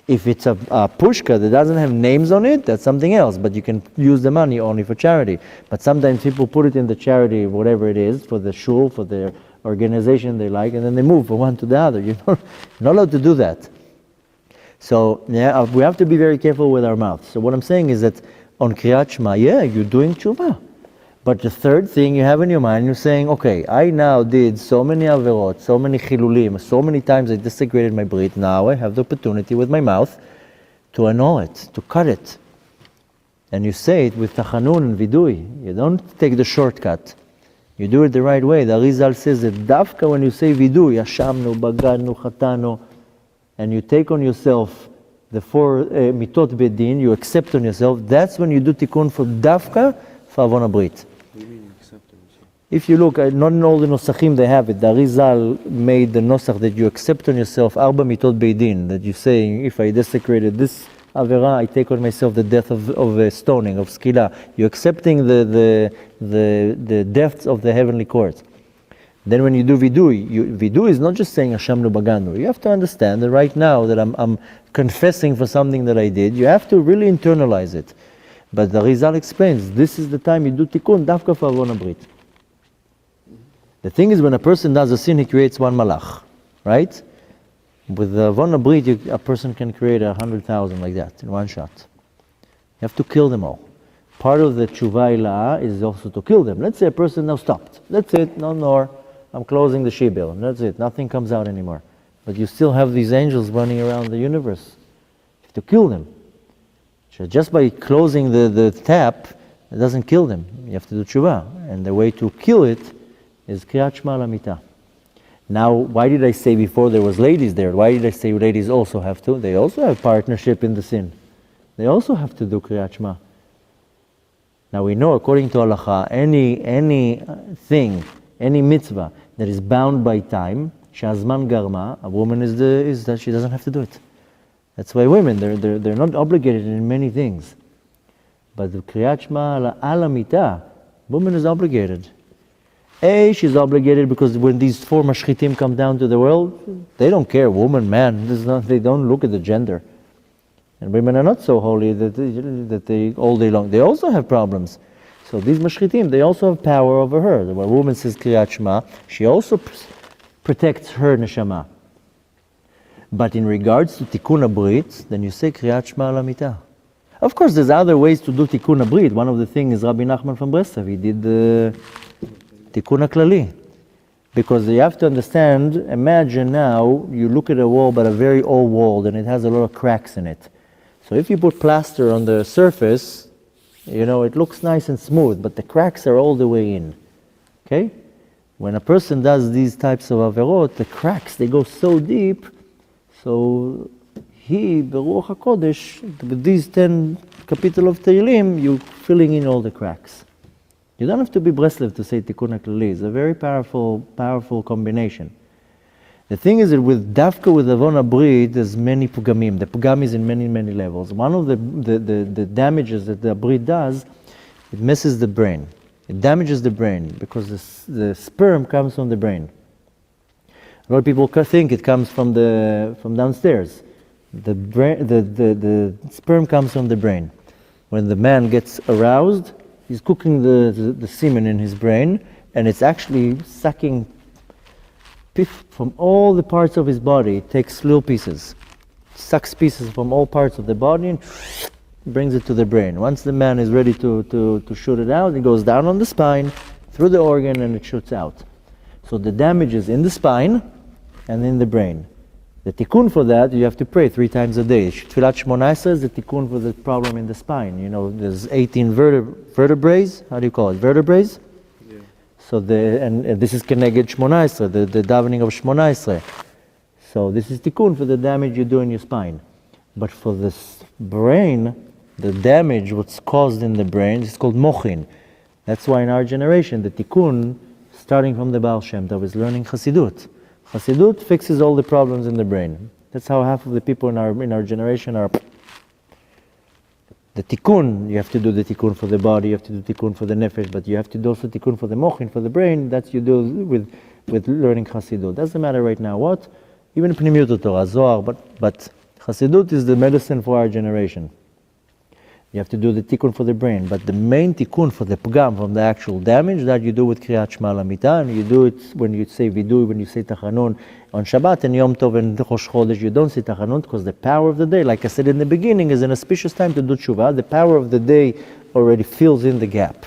If it's a pushka that doesn't have names on it, that's something else. But you can use the money only for charity. But sometimes people put it in the charity, whatever it is, for the shul, for their organization they like, and then they move from one to the other. You're not allowed to do that. So we have to be very careful with our mouth. So what I'm saying is that on Kriat Shma, you're doing tshuva. But the third thing you have in your mind, you're saying, okay, I now did so many averot, so many chilulim, so many times I desecrated my brit. Now I have the opportunity with my mouth to annul it, to cut it. And you say it with tachanun and vidui. You don't take the shortcut. You do it the right way. The Arizal says that dafka when you say vidui, yashamnu, bagadnu, chatanu, and you take on yourself the 4 mitot bedin, you accept on yourself, that's when you do tikkun for dafka for avon habrit. If you look, not in all the nosachim they have it. The Arizal made the nosach that you accept on yourself arba mitot beidin, that you say, if I desecrated this avera, I take on myself the death of stoning, of skila. You're accepting the depths of the heavenly court. Then when you do vidui, vidui is not just saying Hashem lo baganu. You have to understand that right now that I'm confessing for something that I did. You have to really internalize it. But the Rizal explains, this is the time you do tikkun, dafka for avon habrit. The thing is, when a person does a sin, he creates one malach, right? With the avon habrit, a person can create 100,000 like that in one shot. You have to kill them all. Part of the tshuva ilah is also to kill them. Let's say a person now stopped. That's it, no more. I'm closing the shibel. That's it. Nothing comes out anymore. But you still have these angels running around the universe. You have to kill them. So just by closing the tap, it doesn't kill them. You have to do tshuva. And the way to kill it is Kriat Shma Al Hamita. Now, why did I say before there was ladies there? Why did I say ladies also have to? They also have partnership in the sin. They also have to do Kriat Shma. Now we know, according to halacha, any thing, any mitzvah that is bound by time, shazman garma, a woman is that she doesn't have to do it. That's why women, they're not obligated in many things. But the Kriat Shma Al Hamita, woman is obligated. She's obligated because when these 4 mashchitim come down to the world, they don't care, woman, man, they don't look at the gender. And women are not so holy that they all day long. They also have problems. So these mashchitim, they also have power over her. When a woman says Kriat Shma, she also protects her neshama. But in regards to tikkun habrit, then you say Kriat Shma Al Hamita. Of course, there's other ways to do tikkun habrit. One of the things is Rabbi Nachman from Breslov. He did the tikkun haklali. Because you have to understand, imagine now, you look at a wall, but a very old wall, and it has a lot of cracks in it. So if you put plaster on the surface, it looks nice and smooth, but the cracks are all the way in. Okay? When a person does these types of averot, the cracks, they go so deep, so he, Beruach HaKodesh, with these 10 capital of Tehillim, you're filling in all the cracks. You don't have to be Breslev to say Tikkun HaKlali. It's a very powerful combination. The thing is that with Dafka, with Avon Habrit, there's many pugamim. The pugam is in many levels. One of the damages that the Habrit does, it messes the brain. It damages the brain because the sperm comes from the brain. A lot of people think it comes from downstairs. The sperm comes from the brain. When the man gets aroused, he's cooking the semen in his brain, and it's actually sucking from all the parts of his body. It takes little pieces, sucks pieces from all parts of the body and brings it to the brain. Once the man is ready to shoot it out, it goes down on the spine, through the organ, and it shoots out. So the damage is in the spine and in the brain. The tikkun for that, you have to pray 3 times a day. Tfilat Shmona Esrei is the tikkun for the problem in the spine. There's 18 vertebrae. How do you call it? Vertebrae? Yeah. So and this is Keneged Shmona Esrei, the davening of Shmona Esrei. So this is tikkun for the damage you do in your spine. But for the brain, the damage, what's caused in the brain, is called mochin. That's why in our generation, the tikkun, starting from the Baal Shem Tov, is learning Chassidut. Chassidut fixes all the problems in the brain. That's how half of the people in our generation are. The tikkun, you have to do the tikkun for the body, you have to do tikkun for the nefesh, but you have to do also tikkun for the mochin, for the brain. That's you do with learning Chassidut. Doesn't matter right now what, even Pnimiut Torah, Zohar, but Chassidut is the medicine for our generation. You have to do the tikkun for the brain, but the main tikkun for the pgam, from the actual damage, that you do with Kriat Shma Al Hamita, and you do it when you say vidui, when you say tachanun on Shabbat and Yom Tov and Rosh Chodesh. You don't say tachanun because the power of the day, like I said in the beginning, is an auspicious time to do tshuva. The power of the day already fills in the gap,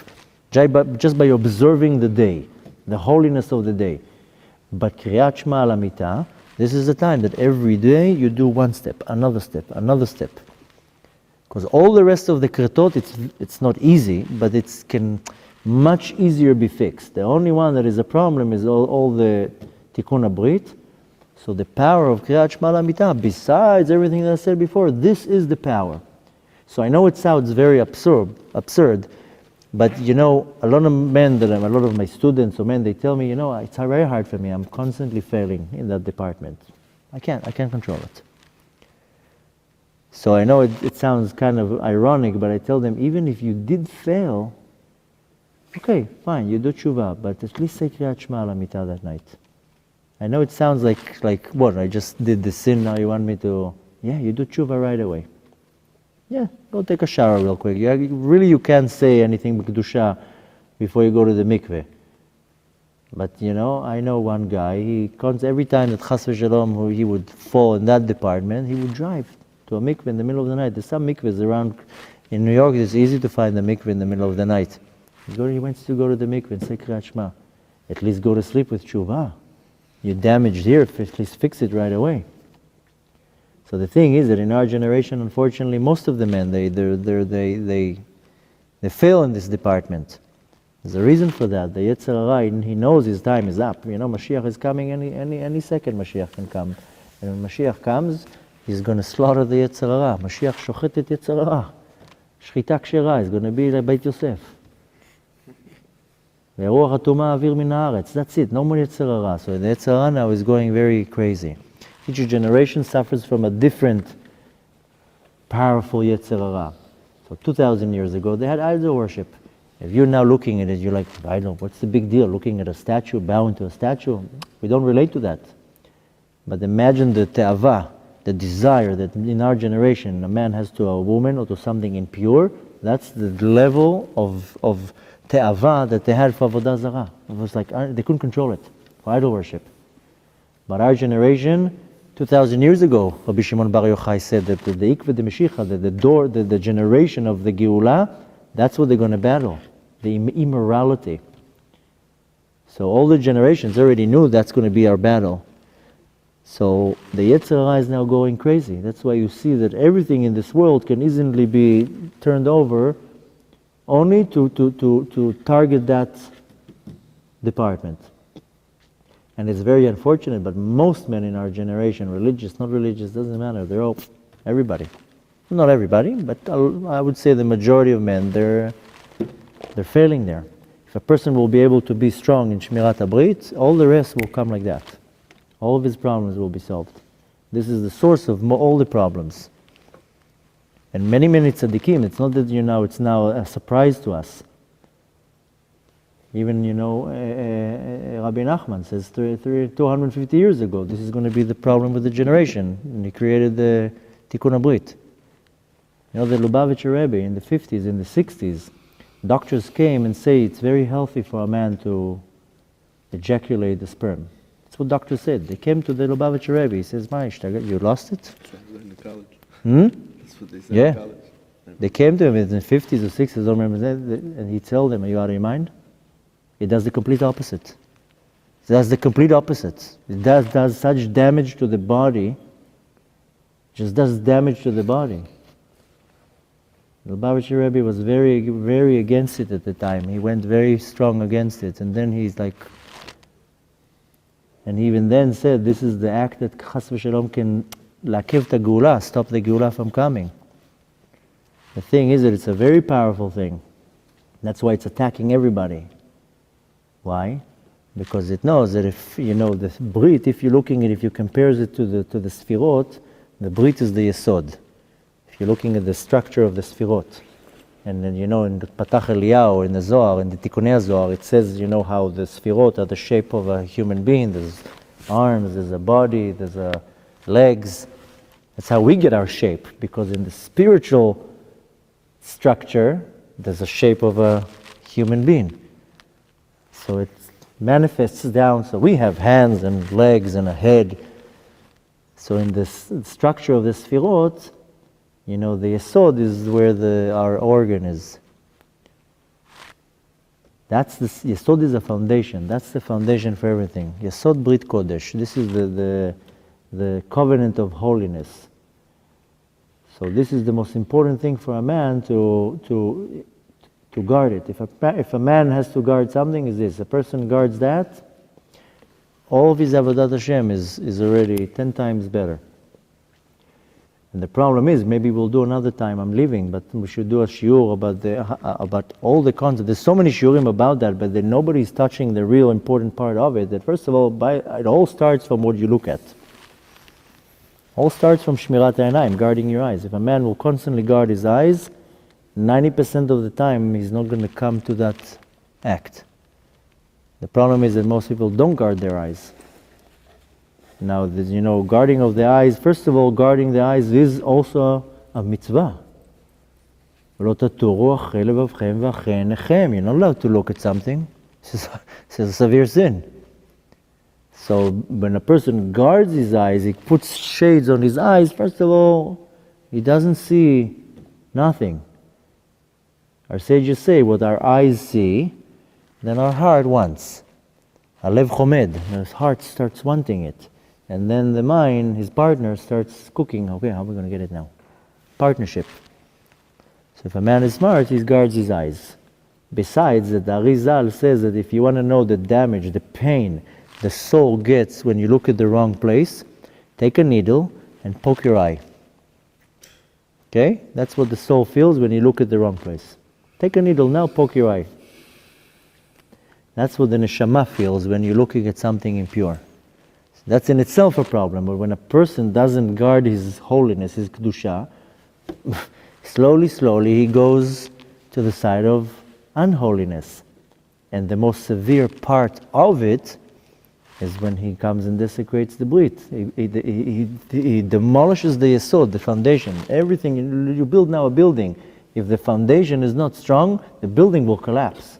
just by observing the day, the holiness of the day. But Kriat Shma Al Hamita, this is the time that every day you do one step, another step, another step. Because all the rest of the kretot, it's not easy, but it can much easier be fixed. The only one that is a problem is all the tikkun abrit. So the power of Kriat Shma Al Hamita, besides everything that I said before, this is the power. So I know it sounds very absurd, but a lot of men, a lot of my students or men, they tell me, it's very hard for me. I'm constantly failing in that department. I can't control it. So I know it sounds kind of ironic, but I tell them, even if you did fail, okay, fine, you do tshuva, but at least say Kriat Shma Al Hamita that night. I know it sounds like what, I just did the sin, now you want me to, you do tshuva right away. Yeah, go take a shower real quick. You can't say anything b'kedusha before you go to the mikveh. But I know one guy, every time that chas v'shalom he would fall in that department, he would drive to a mikveh in the middle of the night. There's some mikvehs around in New York. It's easy to find a mikveh in the middle of the night. He wants to go to the mikveh and say Kriat Shma. At least go to sleep with tshuva. You damaged here, at least fix it right away. So the thing is that in our generation, unfortunately, most of the men they fail in this department. There's a reason for that. The Yetzer Hara, he knows his time is up. Mashiach is coming any second. Mashiach can come, and when Mashiach comes, he's going to slaughter the Yetzer Hara. Mashiach shochet et Yetzer Hara. Shchita kshera is going to be like Beit Yosef. Ve'ruach hatuma avir min haaretz. That's it. No more Yetzer Hara. So the Yetzer Hara now is going very crazy. Each generation suffers from a different powerful Yetzer Hara. So 2,000 years ago, they had idol worship. If you're now looking at it, you're like, idol, what's the big deal? Looking at a statue, bowing to a statue? We don't relate to that. But imagine the te'ava, the desire that in our generation a man has to a woman or to something impure. That's the level of te'ava that they had for avodah zarah. It was like they couldn't control it for idol worship. But our generation, 2,000 years ago, Rabbi Shimon Bar Yochai said that the ikveh de Mashiach, the generation of the Geula, that's what they're going to battle, the immorality. So all the generations already knew that's going to be our battle. So the Yetzer Hara is now going crazy. That's why you see that everything in this world can easily be turned over only to target that department. And it's very unfortunate, but most men in our generation, religious, not religious, doesn't matter. They're all, everybody. Not everybody, but I would say the majority of men, they're failing there. If a person will be able to be strong in Shmirat HaBrit, all the rest will come like that. All of his problems will be solved. This is the source of all the problems. And many tzaddikim, it's not that it's now a surprise to us. Even, Rabbi Nachman says 250 years ago, this is going to be the problem with the generation. And he created the Tikkun HaBrit. The Lubavitcher Rebbe in the 50s, in the 60s, doctors came and say it's very healthy for a man to ejaculate the sperm. That's what doctors said. They came to the Lubavitcher Rebbe. He says, you lost it? That's what they said in college. That's what they said in college. They came to him in the 50s or 60s, I don't remember, and he told them, are you out of your mind? It does the complete opposite. It does the complete opposite. It does such damage to the body, just does damage to the body. The Lubavitcher Rebbe was very, very against it at the time. He went very strong against it. And then he's like, and he even then said, this is the act that Chas v'Shalom can lakev ta geula, stop the geula from coming. The thing is that it's a very powerful thing. That's why it's attacking everybody. Why? Because it knows that if, the Brit, if you're looking at, if you compare it to the Sfirot, the Brit is the Yesod. If you're looking at the structure of the Sfirot, and then, in the Patach Eliyahu, in the Zohar, in the Tikkunei Zohar, it says, how the Sfirot are the shape of a human being. There's arms, there's a body, there's legs. That's how we get our shape, because in the spiritual structure, there's a shape of a human being. So it manifests down, so we have hands and legs and a head. So in this structure of the Sfirot, the Yesod is where our organ is. Yesod is a foundation. That's the foundation for everything. Yesod Brit Kodesh. This is the covenant of holiness. So this is the most important thing for a man to guard it. If a man has to guard something, is this. A person guards that, all of his Avodat Hashem is already 10 times better. And the problem is, maybe we'll do another time, I'm leaving, but we should do a shiur about all the concepts. There's so many shiurim about that, but then nobody's touching the real important part of it. That first of all, it all starts from what you look at. All starts from Shmirat Einayim, guarding your eyes. If a man will constantly guard his eyes, 90% of the time he's not going to come to that act. The problem is that most people don't guard their eyes. Now, guarding of the eyes, first of all, guarding the eyes is also a mitzvah. You're not allowed to look at something. It's a severe sin. So when a person guards his eyes, he puts shades on his eyes, first of all, he doesn't see nothing. Our sages say what our eyes see, then our heart wants. Alev chomed, his heart starts wanting it. And then the mind, his partner, starts cooking. Okay, how are we going to get it now? Partnership. So if a man is smart, he guards his eyes. Besides, the Arizal says that if you want to know the damage, the pain the soul gets when you look at the wrong place, take a needle and poke your eye. Okay? That's what the soul feels when you look at the wrong place. Take a needle now, poke your eye. That's what the neshama feels when you're looking at something impure. That's in itself a problem, but when a person doesn't guard his holiness, his kedusha, slowly he goes to the side of unholiness. And the most severe part of it is when he comes and desecrates the Brit. He demolishes the Yesod, the foundation. Everything, you build now a building. If the foundation is not strong, the building will collapse.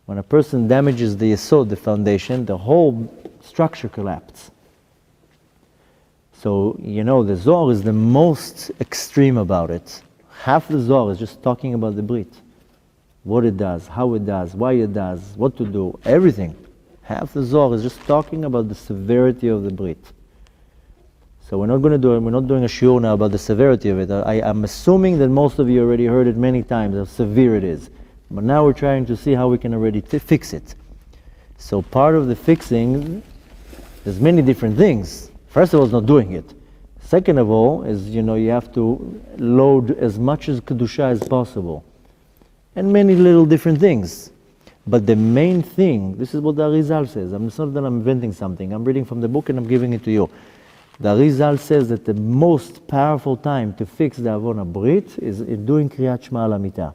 When a person damages the Yesod, the foundation, the whole structure collapses. So, the Zohar is the most extreme about it. Half the Zohar is just talking about the Brit. What it does, how it does, why it does, what to do, everything. Half the Zohar is just talking about the severity of the Brit. So we're not doing a shiur now about the severity of it. I'm assuming that most of you already heard it many times, how severe it is. But now we're trying to see how we can already fix it. So part of the fixing, there's many different things. First of all, is not doing it. Second of all, is you have to load as much as kedusha as possible. And many little different things. But the main thing, this is what the Arizal says. It's not that I'm inventing something. I'm reading from the book and I'm giving it to you. The Arizal says that the most powerful time to fix the Avon Brit is in doing Kriat Shma Al Hamita.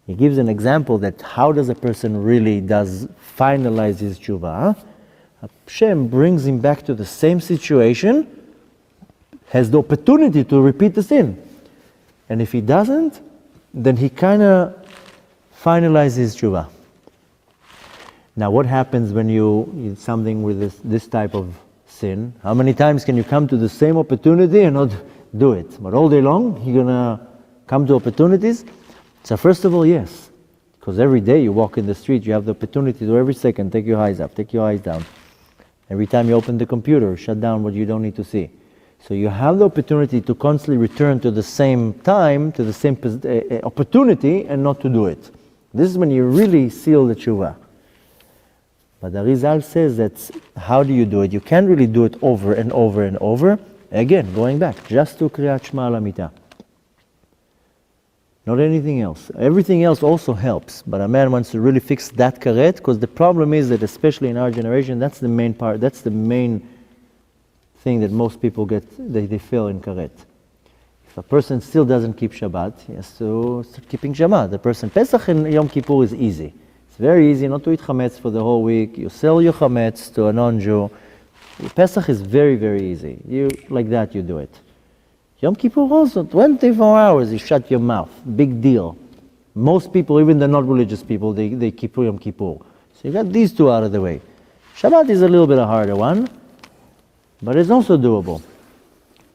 He gives an example that how does a person really finalize his tshuva. Hashem brings him back to the same situation, has the opportunity to repeat the sin. And if he doesn't, then he kind of finalizes his tshuva. Now what happens when you something with this type of sin? How many times can you come to the same opportunity and not do it? But all day long, you're going to come to opportunities? So first of all, yes. Because every day you walk in the street, you have the opportunity to every second take your eyes up, take your eyes down. Every time you open the computer, shut down what you don't need to see. So you have the opportunity to constantly return to the same time, to the same opportunity, and not to do it. This is when you really seal the tshuva. But the Arizal says that how do you do it? You can't really do it over and over and over. Again, going back, just to Kriat Shma Al Hamita. Not anything else. Everything else also helps, but a man wants to really fix that karet, because the problem is that, especially in our generation, that's the main part, that's the main thing that most people get, they fail in karet. If a person still doesn't keep Shabbat, he has to start keeping Shabbat. The person, Pesach and Yom Kippur is easy. It's very easy not to eat chametz for the whole week. You sell your chametz to a non-Jew. Pesach is very, very easy. You, like that, you do it. Yom Kippur also, 24 hours, you shut your mouth. Big deal. Most people, even the not religious people, they keep Yom Kippur. So you got these two out of the way. Shabbat is a little bit a harder one, but it's also doable.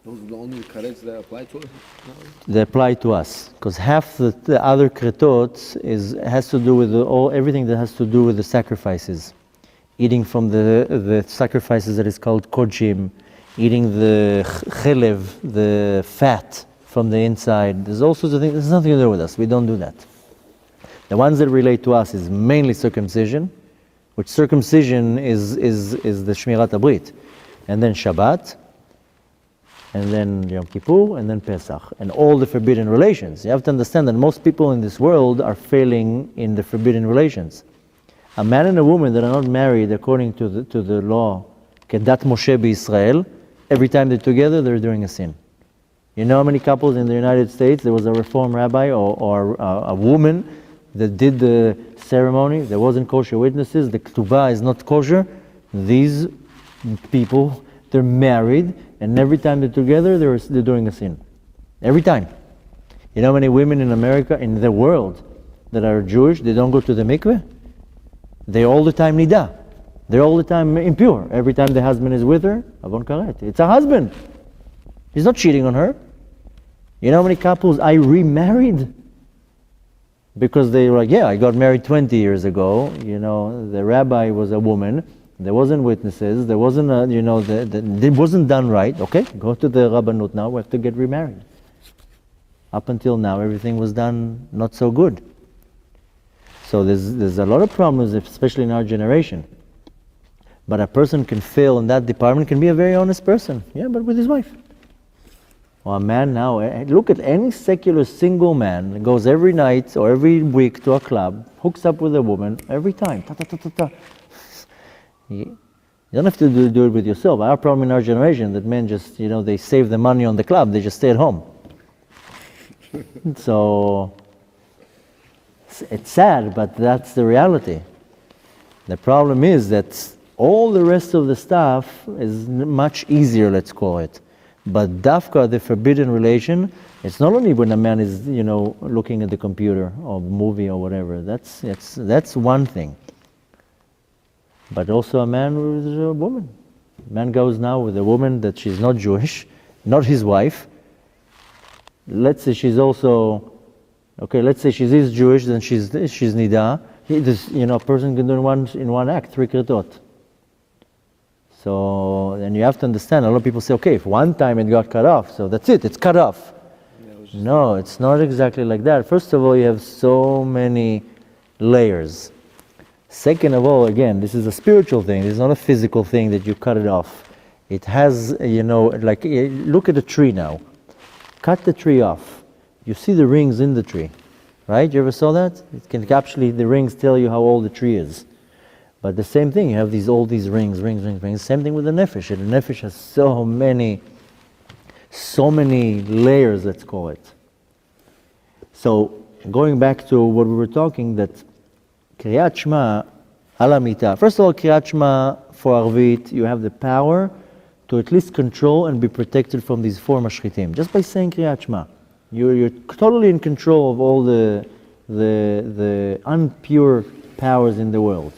Those are the only karets that apply to us? They apply to us, because half the other kretot has to do with everything that has to do with the sacrifices. Eating from the sacrifices that is called kodshim, eating the chelev, the fat from the inside. There's all sorts of things. There's nothing to do with us. We don't do that. The ones that relate to us is mainly circumcision, which circumcision is the Shmirat HaBrit. And then Shabbat, and then Yom Kippur, and then Pesach, and all the forbidden relations. You have to understand that most people in this world are failing in the forbidden relations. A man and a woman that are not married according to the law, Kedat Moshe b'Yisrael, every time they're together, they're doing a sin. You know how many couples in the United States, there was a Reform rabbi or a woman that did the ceremony, there wasn't kosher witnesses, the ketubah is not kosher. These people, they're married, and every time they're together, they're doing a sin. Every time. You know how many women in America, in the world, that are Jewish, they don't go to the mikveh? They're all the time nidah. They're all the time impure. Every time the husband is with her, avon karet. It's a husband. He's not cheating on her. You know how many couples I remarried? Because they were like, yeah, I got married 20 years ago. You know, the rabbi was a woman. There wasn't witnesses. There wasn't it wasn't done right. Okay, go to the Rabbanut now. We have to get remarried. Up until now, everything was done not so good. So there's a lot of problems, especially in our generation. But a person can fail in that department, can be a very honest person. Yeah, but with his wife. Or a man now, look at any secular single man that goes every night or every week to a club, hooks up with a woman every time. Ta, ta, ta, ta, ta. You don't have to do it with yourself. Our problem in our generation that men just, they save the money on the club, they just stay at home. So it's sad, but that's the reality. The problem is that all the rest of the stuff is much easier, let's call it. But dafka, the forbidden relation, it's not only when a man is, looking at the computer or movie or whatever. That's one thing. But also a man with a woman. A man goes now with a woman that she's not Jewish, not his wife. Let's say she's also, let's say she is Jewish, then she's nidah. A person can do in one act, 3 kretot. So, and you have to understand, a lot of people say, if one time it got cut off, so that's it, it's cut off. No, it's not exactly like that. First of all, you have so many layers. Second of all, again, this is a spiritual thing. It's not a physical thing that you cut it off. It has, look at a tree now. Cut the tree off. You see the rings in the tree, right? You ever saw that? It can actually, the rings tell you how old the tree is. But the same thing, you have all these rings. Same thing with the nefesh. And the nefesh has so many layers, let's call it. So, going back to what we were talking, that Kriat Shma Al Hamita. First of all, Kriat Shma for Arvit, you have the power to at least control and be protected from these 4 mashchitim. Just by saying Kriat Shma. You're totally in control of all the unpure powers in the world.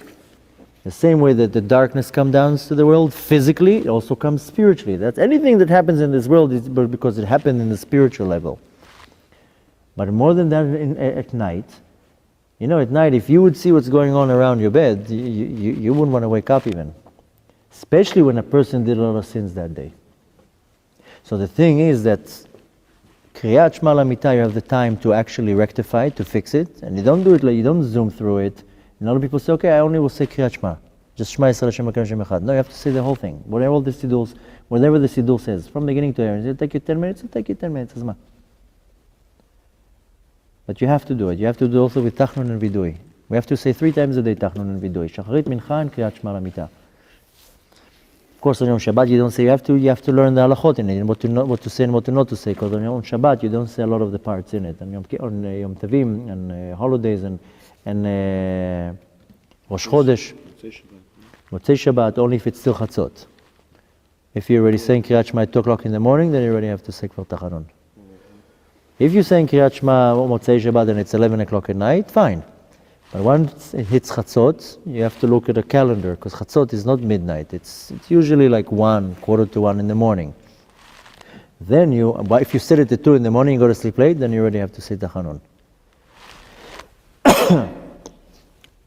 The same way that the darkness comes down to the world physically, it also comes spiritually. That's anything that happens in this world is because it happened in the spiritual level. But more than that, at night, at night, if you would see what's going on around your bed, you wouldn't want to wake up even. Especially when a person did a lot of sins that day. So the thing is that Kriat Shma Al Hamita, you have the time to actually rectify it, to fix it, and you don't do it you don't zoom through it. And a lot of people say, I only will say Kriat Shma. Just Shema Yisrael Hashem Elokeinu Hashem Echad. No, you have to say the whole thing. Whatever the Siddur says, from beginning to end. It'll take you 10 minutes, it'll take you 10 minutes. But But you have to do it. You have to do also with Tachnun and Vidui. We have to say 3 times a day Tachnun and Vidui. Shacharit, Mincha, and Kriat Shma Al Hamita. Of course, on Yom Shabbat you don't say. You have to learn the halachot in it, and what to say and what not to say. Because on Yom Shabbat you don't say a lot of the parts in it. And on Yom Tavim and holidays and Rosh Chodesh, Motzei Shabbat, only if it's still Chatzot. If you're already saying Kriat Shma at 2 o'clock in the morning, then you already have to say Kvar Tachanun. If you're saying Kriat Shma Motzei Shabbat and it's 11 o'clock at night, fine. But once it hits Chatzot, you have to look at a calendar, because Chatzot is not midnight. It's usually like 1, quarter to 1 in the morning. Then if you set it at 2 in the morning, you go to sleep late, then you already have to say Tachanun.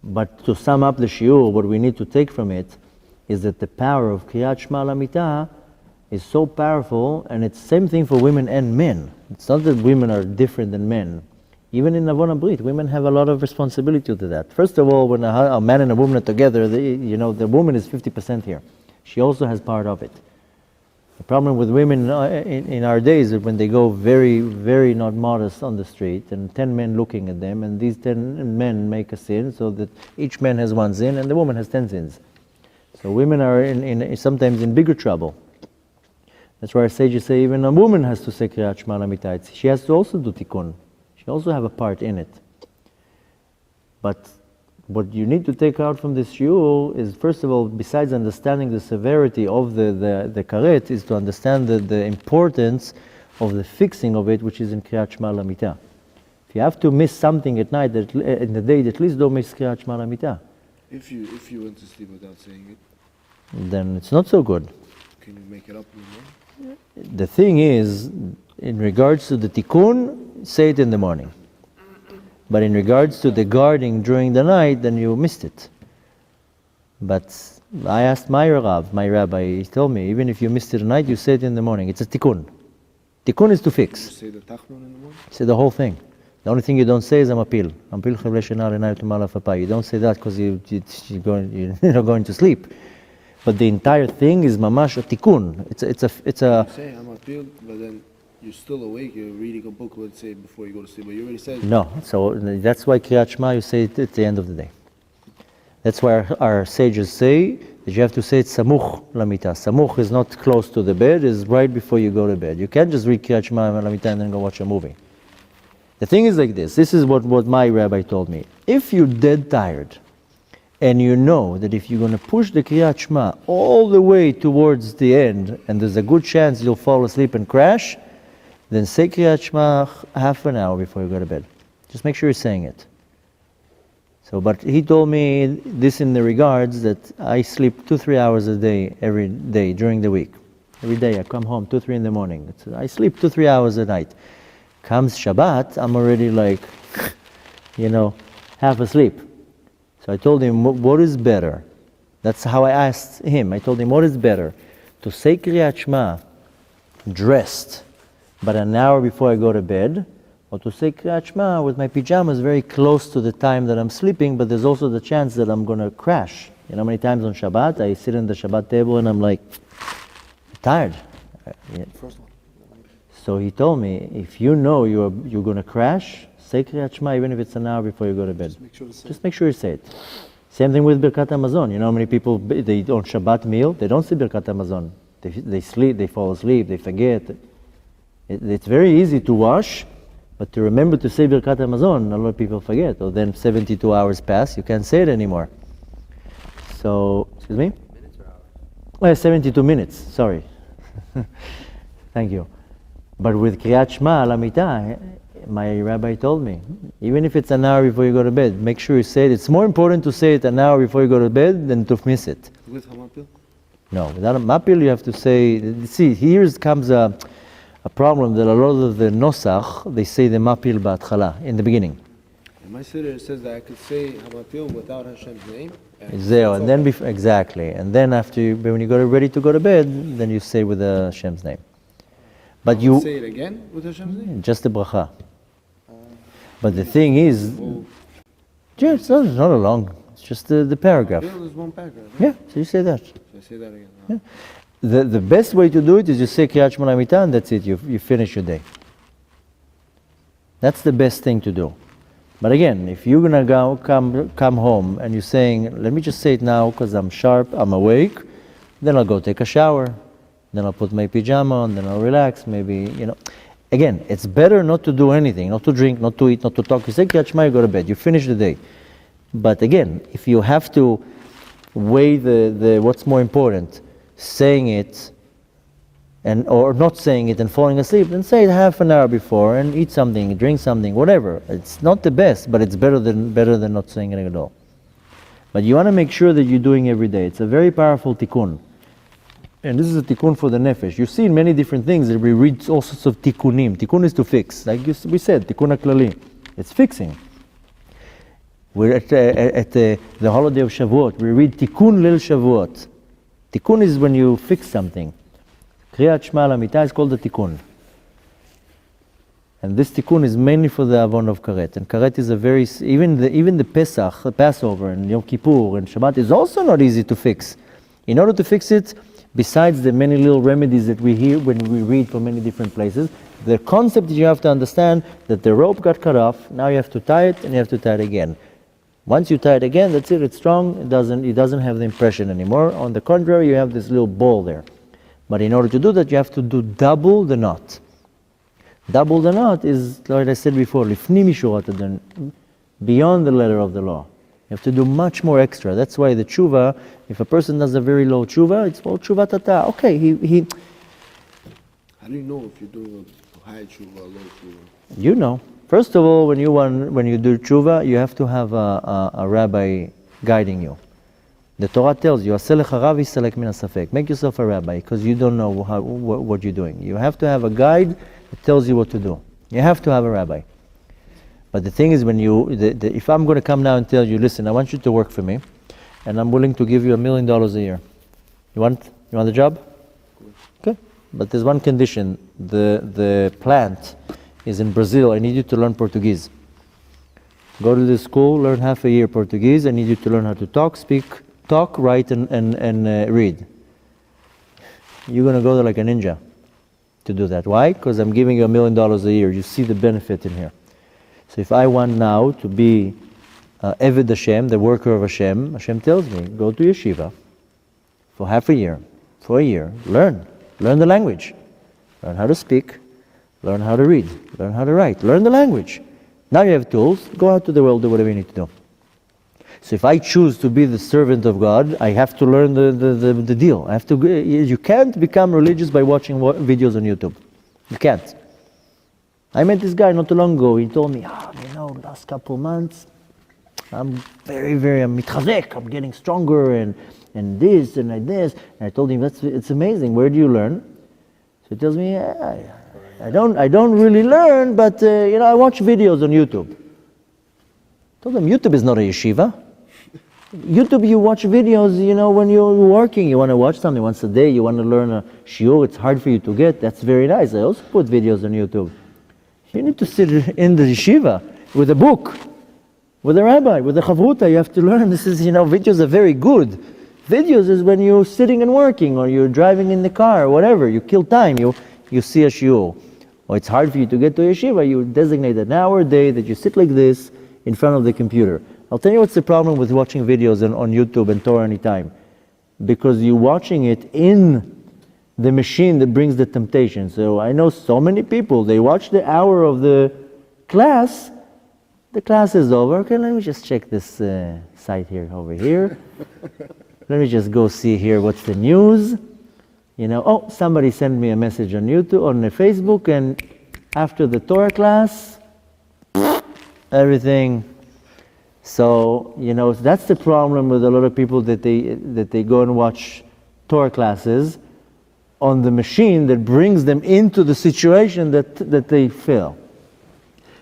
But to sum up the shiur, what we need to take from it is that the power of Kriat Shma Al Hamita is so powerful, and it's the same thing for women and men. It's not that women are different than men. Even in Avon Brit, women have a lot of responsibility to that. First of all, when a man and a woman are together, the woman is 50% here. She also has part of it. The problem with women in our days is when they go very, very not modest on the street, and 10 men looking at them, and these 10 men make a sin, so that each man has 1 sin, and the woman has 10 sins. So women are sometimes in bigger trouble. That's why our sages say even a woman has to say Kriat Shma Al Hamita. She has to also do tikkun. She also have a part in it. But what you need to take out from this shiur is, first of all, besides understanding the severity of the karet, is to understand the importance of the fixing of it, which is in Kriat Shma Al Hamita. If you have to miss something at night, in the day, at least don't miss Kriat Shma Al Hamita. If you went to sleep without saying it, then it's not so good. can you make it up in the morning? The thing is, in regards to the tikkun, say it in the morning. But in regards to the guarding during the night, then you missed it. But I asked my rabbi, he told me, even if you missed it at night, you say it in the morning. It's a tikkun. Tikkun is to fix. You say the Tachnun in the morning? Say the whole thing. The only thing you don't say is amapil. Amapil chavle shena l'nayim l'mala fapay. You don't say that because you're not going to sleep. But the entire thing is mamash a tikkun. It's a. You say I'm appealed, but then you're still awake. You're reading a book, let's say, before you go to sleep. But you already said. No. So that's why Kriat Shma you say it at the end of the day. That's why our sages say that you have to say it samuch lamita. Samuch is not close to the bed; is right before you go to bed. You can't just read Kriat Shma Lamita and then go watch a movie. The thing is like this. This is what my rabbi told me. If you're dead tired, and you know that if you're going to push the Kriat Shma all the way towards the end, and there's a good chance you'll fall asleep and crash, then say Kriat Shma half an hour before you go to bed. Just make sure you're saying it. So, but he told me this in the regards that I sleep 2-3 hours a day every day during the week. Every day I come home 2-3 in the morning. I sleep 2-3 hours a night. Comes Shabbat, I'm already like, half asleep. So I told him, what is better? That's how I asked him. I told him, what is better? To say Kriat Shma dressed, but an hour before I go to bed, or to say Kriat Shma with my pajamas very close to the time that I'm sleeping, but there's also the chance that I'm going to crash. You know how many times on Shabbat I sit in the Shabbat table and I'm like, tired. First one. So he told me, if you know you're going to crash, say Kriat Shma even if it's an hour before you go to bed. Just make sure you say it. Same thing with Birkat Hamazon. You know how many people, they on Shabbat meal, they don't say Birkat Hamazon. They sleep, they fall asleep, they forget. It's very easy to wash, but to remember to say Birkat Hamazon, a lot of people forget. Or then 72 hours pass, you can't say it anymore. So, excuse me? Minutes or hours? Well, 72 minutes, sorry. Thank you. But with Kriat Shma Al Hamita, my rabbi told me, even if it's an hour before you go to bed, make sure you say it. It's more important to say it an hour before you go to bed than to miss it. With Hamapil? No, without a mapil you have to say, see, here comes a problem that a lot of the nosach, they say the mapil ba'atchala, in the beginning. In my siddur it says that I could say Hamapil without Hashem's name. And then exactly. And then when you ready to go to bed, then you say with Hashem's name. But you say it again with Hashem's name? Just the bracha. But the thing is, it's not a long, it's just the paragraph. There's one paragraph. Right? Yeah, so you say that. So I say that again. Yeah. The best way to do it is you say Kriat Shma Al Hamita and that's it, you finish your day. That's the best thing to do. But again, if you're gonna come home and you're saying, let me just say it now because I'm sharp, I'm awake, then I'll go take a shower, then I'll put my pajama on, then I'll relax, maybe, Again, it's better not to do anything, not to drink, not to eat, not to talk. You say Kriat Shma, you go to bed, you finish the day. But again, if you have to weigh the what's more important, saying it or not saying it and falling asleep, then say it half an hour before and eat something, drink something, whatever. It's not the best, but it's better than not saying it at all. But you want to make sure that you're doing every day. It's a very powerful tikkun. And this is a tikkun for the nefesh. You see in many different things that we read all sorts of tikkunim. Tikkun is to fix. Like we said, tikkun klali. It's fixing. We're at the holiday of Shavuot. We read tikkun lil Shavuot. Tikkun is when you fix something. Kriat Shma Al Hamita is called the tikkun. And this tikkun is mainly for the avon of Karet. And Karet is even the Pesach, the Passover, and Yom Kippur, and Shabbat is also not easy to fix. In order to fix it, besides the many little remedies that we hear when we read from many different places, the concept that you have to understand that the rope got cut off, now you have to tie it and you have to tie it again. Once you tie it again, that's it, it's strong, it doesn't have the impression anymore. On the contrary, you have this little ball there. But in order to do that, you have to do double the knot. Double the knot is, like I said before, lifni mishurat adon, beyond the letter of the law. You have to do much more extra. That's why the tshuva, if a person does a very low tshuva, it's called tshuva tata. Okay, he. How do you know if you're doing a high tshuva or low tshuva? You know. First of all, when you do tshuva, you have to have a rabbi guiding you. The Torah tells you, "Aseh lecha rav yisalek min hasafek." Make yourself a rabbi because you don't know what you're doing. You have to have a guide that tells you what to do. You have to have a rabbi. But the thing is, if I'm going to come now and tell you, listen, I want you to work for me, and I'm willing to give you $1 million a year. You want the job? Okay. But there's one condition. The plant is in Brazil. I need you to learn Portuguese. Go to the school, learn half a year Portuguese. I need you to learn how to talk, write, and read. You're going to go there like a ninja to do that. Why? Because I'm giving you $1 million a year. You see the benefit in here. So if I want now to be Eved Hashem, the worker of Hashem, Hashem tells me, go to yeshiva for half a year, for a year, learn the language, learn how to speak, learn how to read, learn how to write, learn the language. Now you have tools, go out to the world, do whatever you need to do. So if I choose to be the servant of God, I have to learn the deal. You can't become religious by watching videos on YouTube. You can't. I met this guy not too long ago. He told me, last couple months, I'm I'm mitchazek, I'm getting stronger and this and like this. And I told him, it's amazing. Where do you learn? So he tells me, I don't really learn, but I watch videos on YouTube. I told him, YouTube is not a yeshiva. YouTube, you watch videos, when you're working, you want to watch something once a day, you want to learn a shiur, it's hard for you to get, that's very nice. I also put videos on YouTube. You need to sit in the yeshiva with a book, with a rabbi, with a chavruta. You have to learn. This is, videos are very good. Videos is when you're sitting and working, or you're driving in the car, or whatever. You kill time. You see a shiur. Or it's hard for you to get to a yeshiva. You designate an hour a day that you sit like this in front of the computer. I'll tell you what's the problem with watching videos on YouTube and Torah Anytime. Because you're watching it in the machine that brings the temptation. So I know so many people, they watch the hour of the class is over. Okay, let me just check this site here, over here. Let me just go see here what's the news. Somebody sent me a message on YouTube, on Facebook, and after the Torah class, everything. So, that's the problem with a lot of people that they go and watch Torah classes on the machine that brings them into the situation that they feel.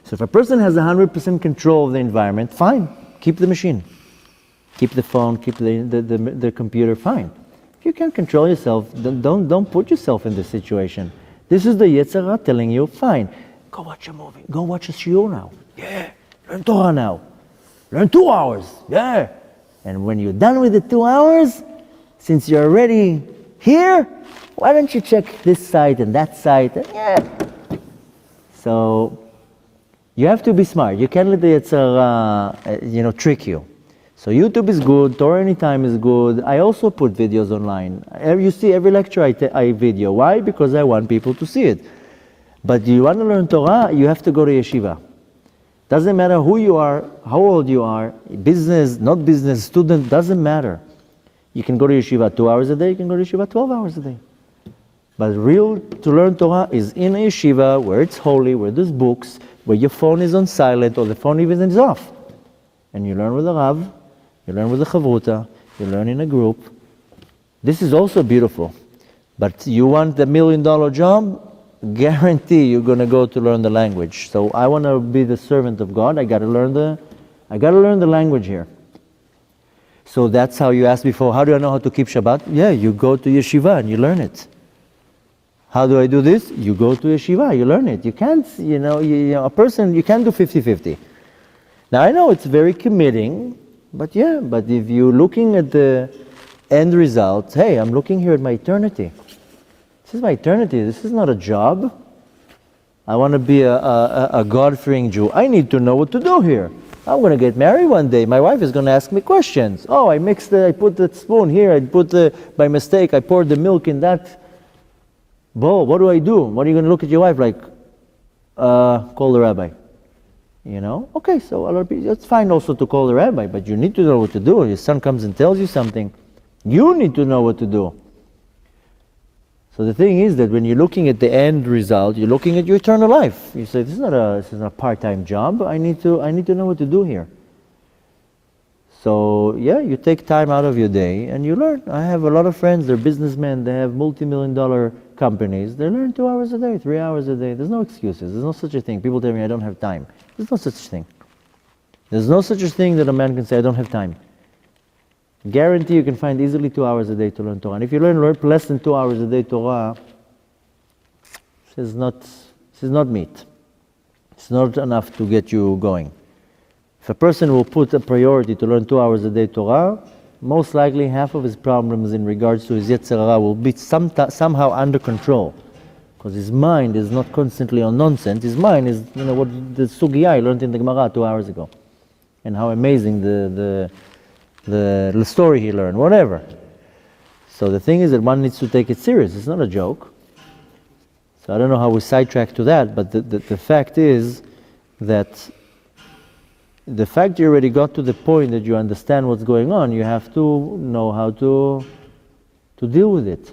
So if a person has 100% control of the environment, fine, keep the machine. Keep the phone, keep the computer, fine. If you can't control yourself, don't put yourself in this situation. This is the Yetzer Hara telling you, fine, go watch a movie, go watch a shiur now. Yeah, learn Torah now. Learn 2 hours, yeah. And when you're done with the 2 hours, since you're already here, why don't you check this site and that site? Yeah. So You have to be smart. You can't let the Yetzirah, trick you. So YouTube is good, Torah Anytime is good. I also put videos online. You see every lecture I video. Why? Because I want people to see it. But you want to learn Torah, you have to go to yeshiva. Doesn't matter who you are, how old you are, business, not business, student, doesn't matter. You can go to yeshiva 2 hours a day, you can go to yeshiva 12 hours a day. But to learn Torah is in a yeshiva where it's holy, where there's books, where your phone is on silent or the phone even is off. And you learn with the Rav, you learn with the Chavruta, you learn in a group. This is also beautiful. But you want the $1 million job? Guarantee you're going to go to learn the language. So I want to be the servant of God. I got to learn the language here. So that's how you asked before, how do I know how to keep Shabbat? Yeah, you go to yeshiva and you learn it. How do I do this? You go to yeshiva, you learn it. You can't, a person, you can't do 50-50. Now I know it's very committing, but if you're looking at the end result, hey, I'm looking here at my eternity. This is my eternity. This is not a job. I want to be a God-fearing Jew. I need to know what to do here. I'm going to get married one day. My wife is going to ask me questions. Oh, I put the spoon here. By mistake, I poured the milk in that bowl. What do I do? What are you going to look at your wife like? Call the rabbi. Okay, so it's fine also to call the rabbi, but you need to know what to do. Your son comes and tells you something. You need to know what to do. So the thing is that when you're looking at the end result, you're looking at your eternal life. You say, this is not a part-time job. I need to know what to do here. So you take time out of your day and you learn. I have a lot of friends, they're businessmen, they have multi-million-dollar companies. They learn 2 hours a day, 3 hours a day. There's no excuses. There's no such a thing. People tell me I don't have time. There's no such thing. There's no such a thing that a man can say, I don't have time. Guarantee you can find easily 2 hours a day to learn Torah. And if you learn less than 2 hours a day Torah, this is not meat. It's not enough to get you going. If a person will put a priority to learn 2 hours a day Torah, most likely half of his problems in regards to his Yetzer Hara will be somehow under control. Because his mind is not constantly on nonsense. His mind is, what the Sugiyah I learned in the Gemara 2 hours ago. And how amazing the story he learned, whatever. So the thing is that one needs to take it serious. It's not a joke. So I don't know how we sidetrack to that, but the fact is that the fact you already got to the point that you understand what's going on, you have to know how to deal with it.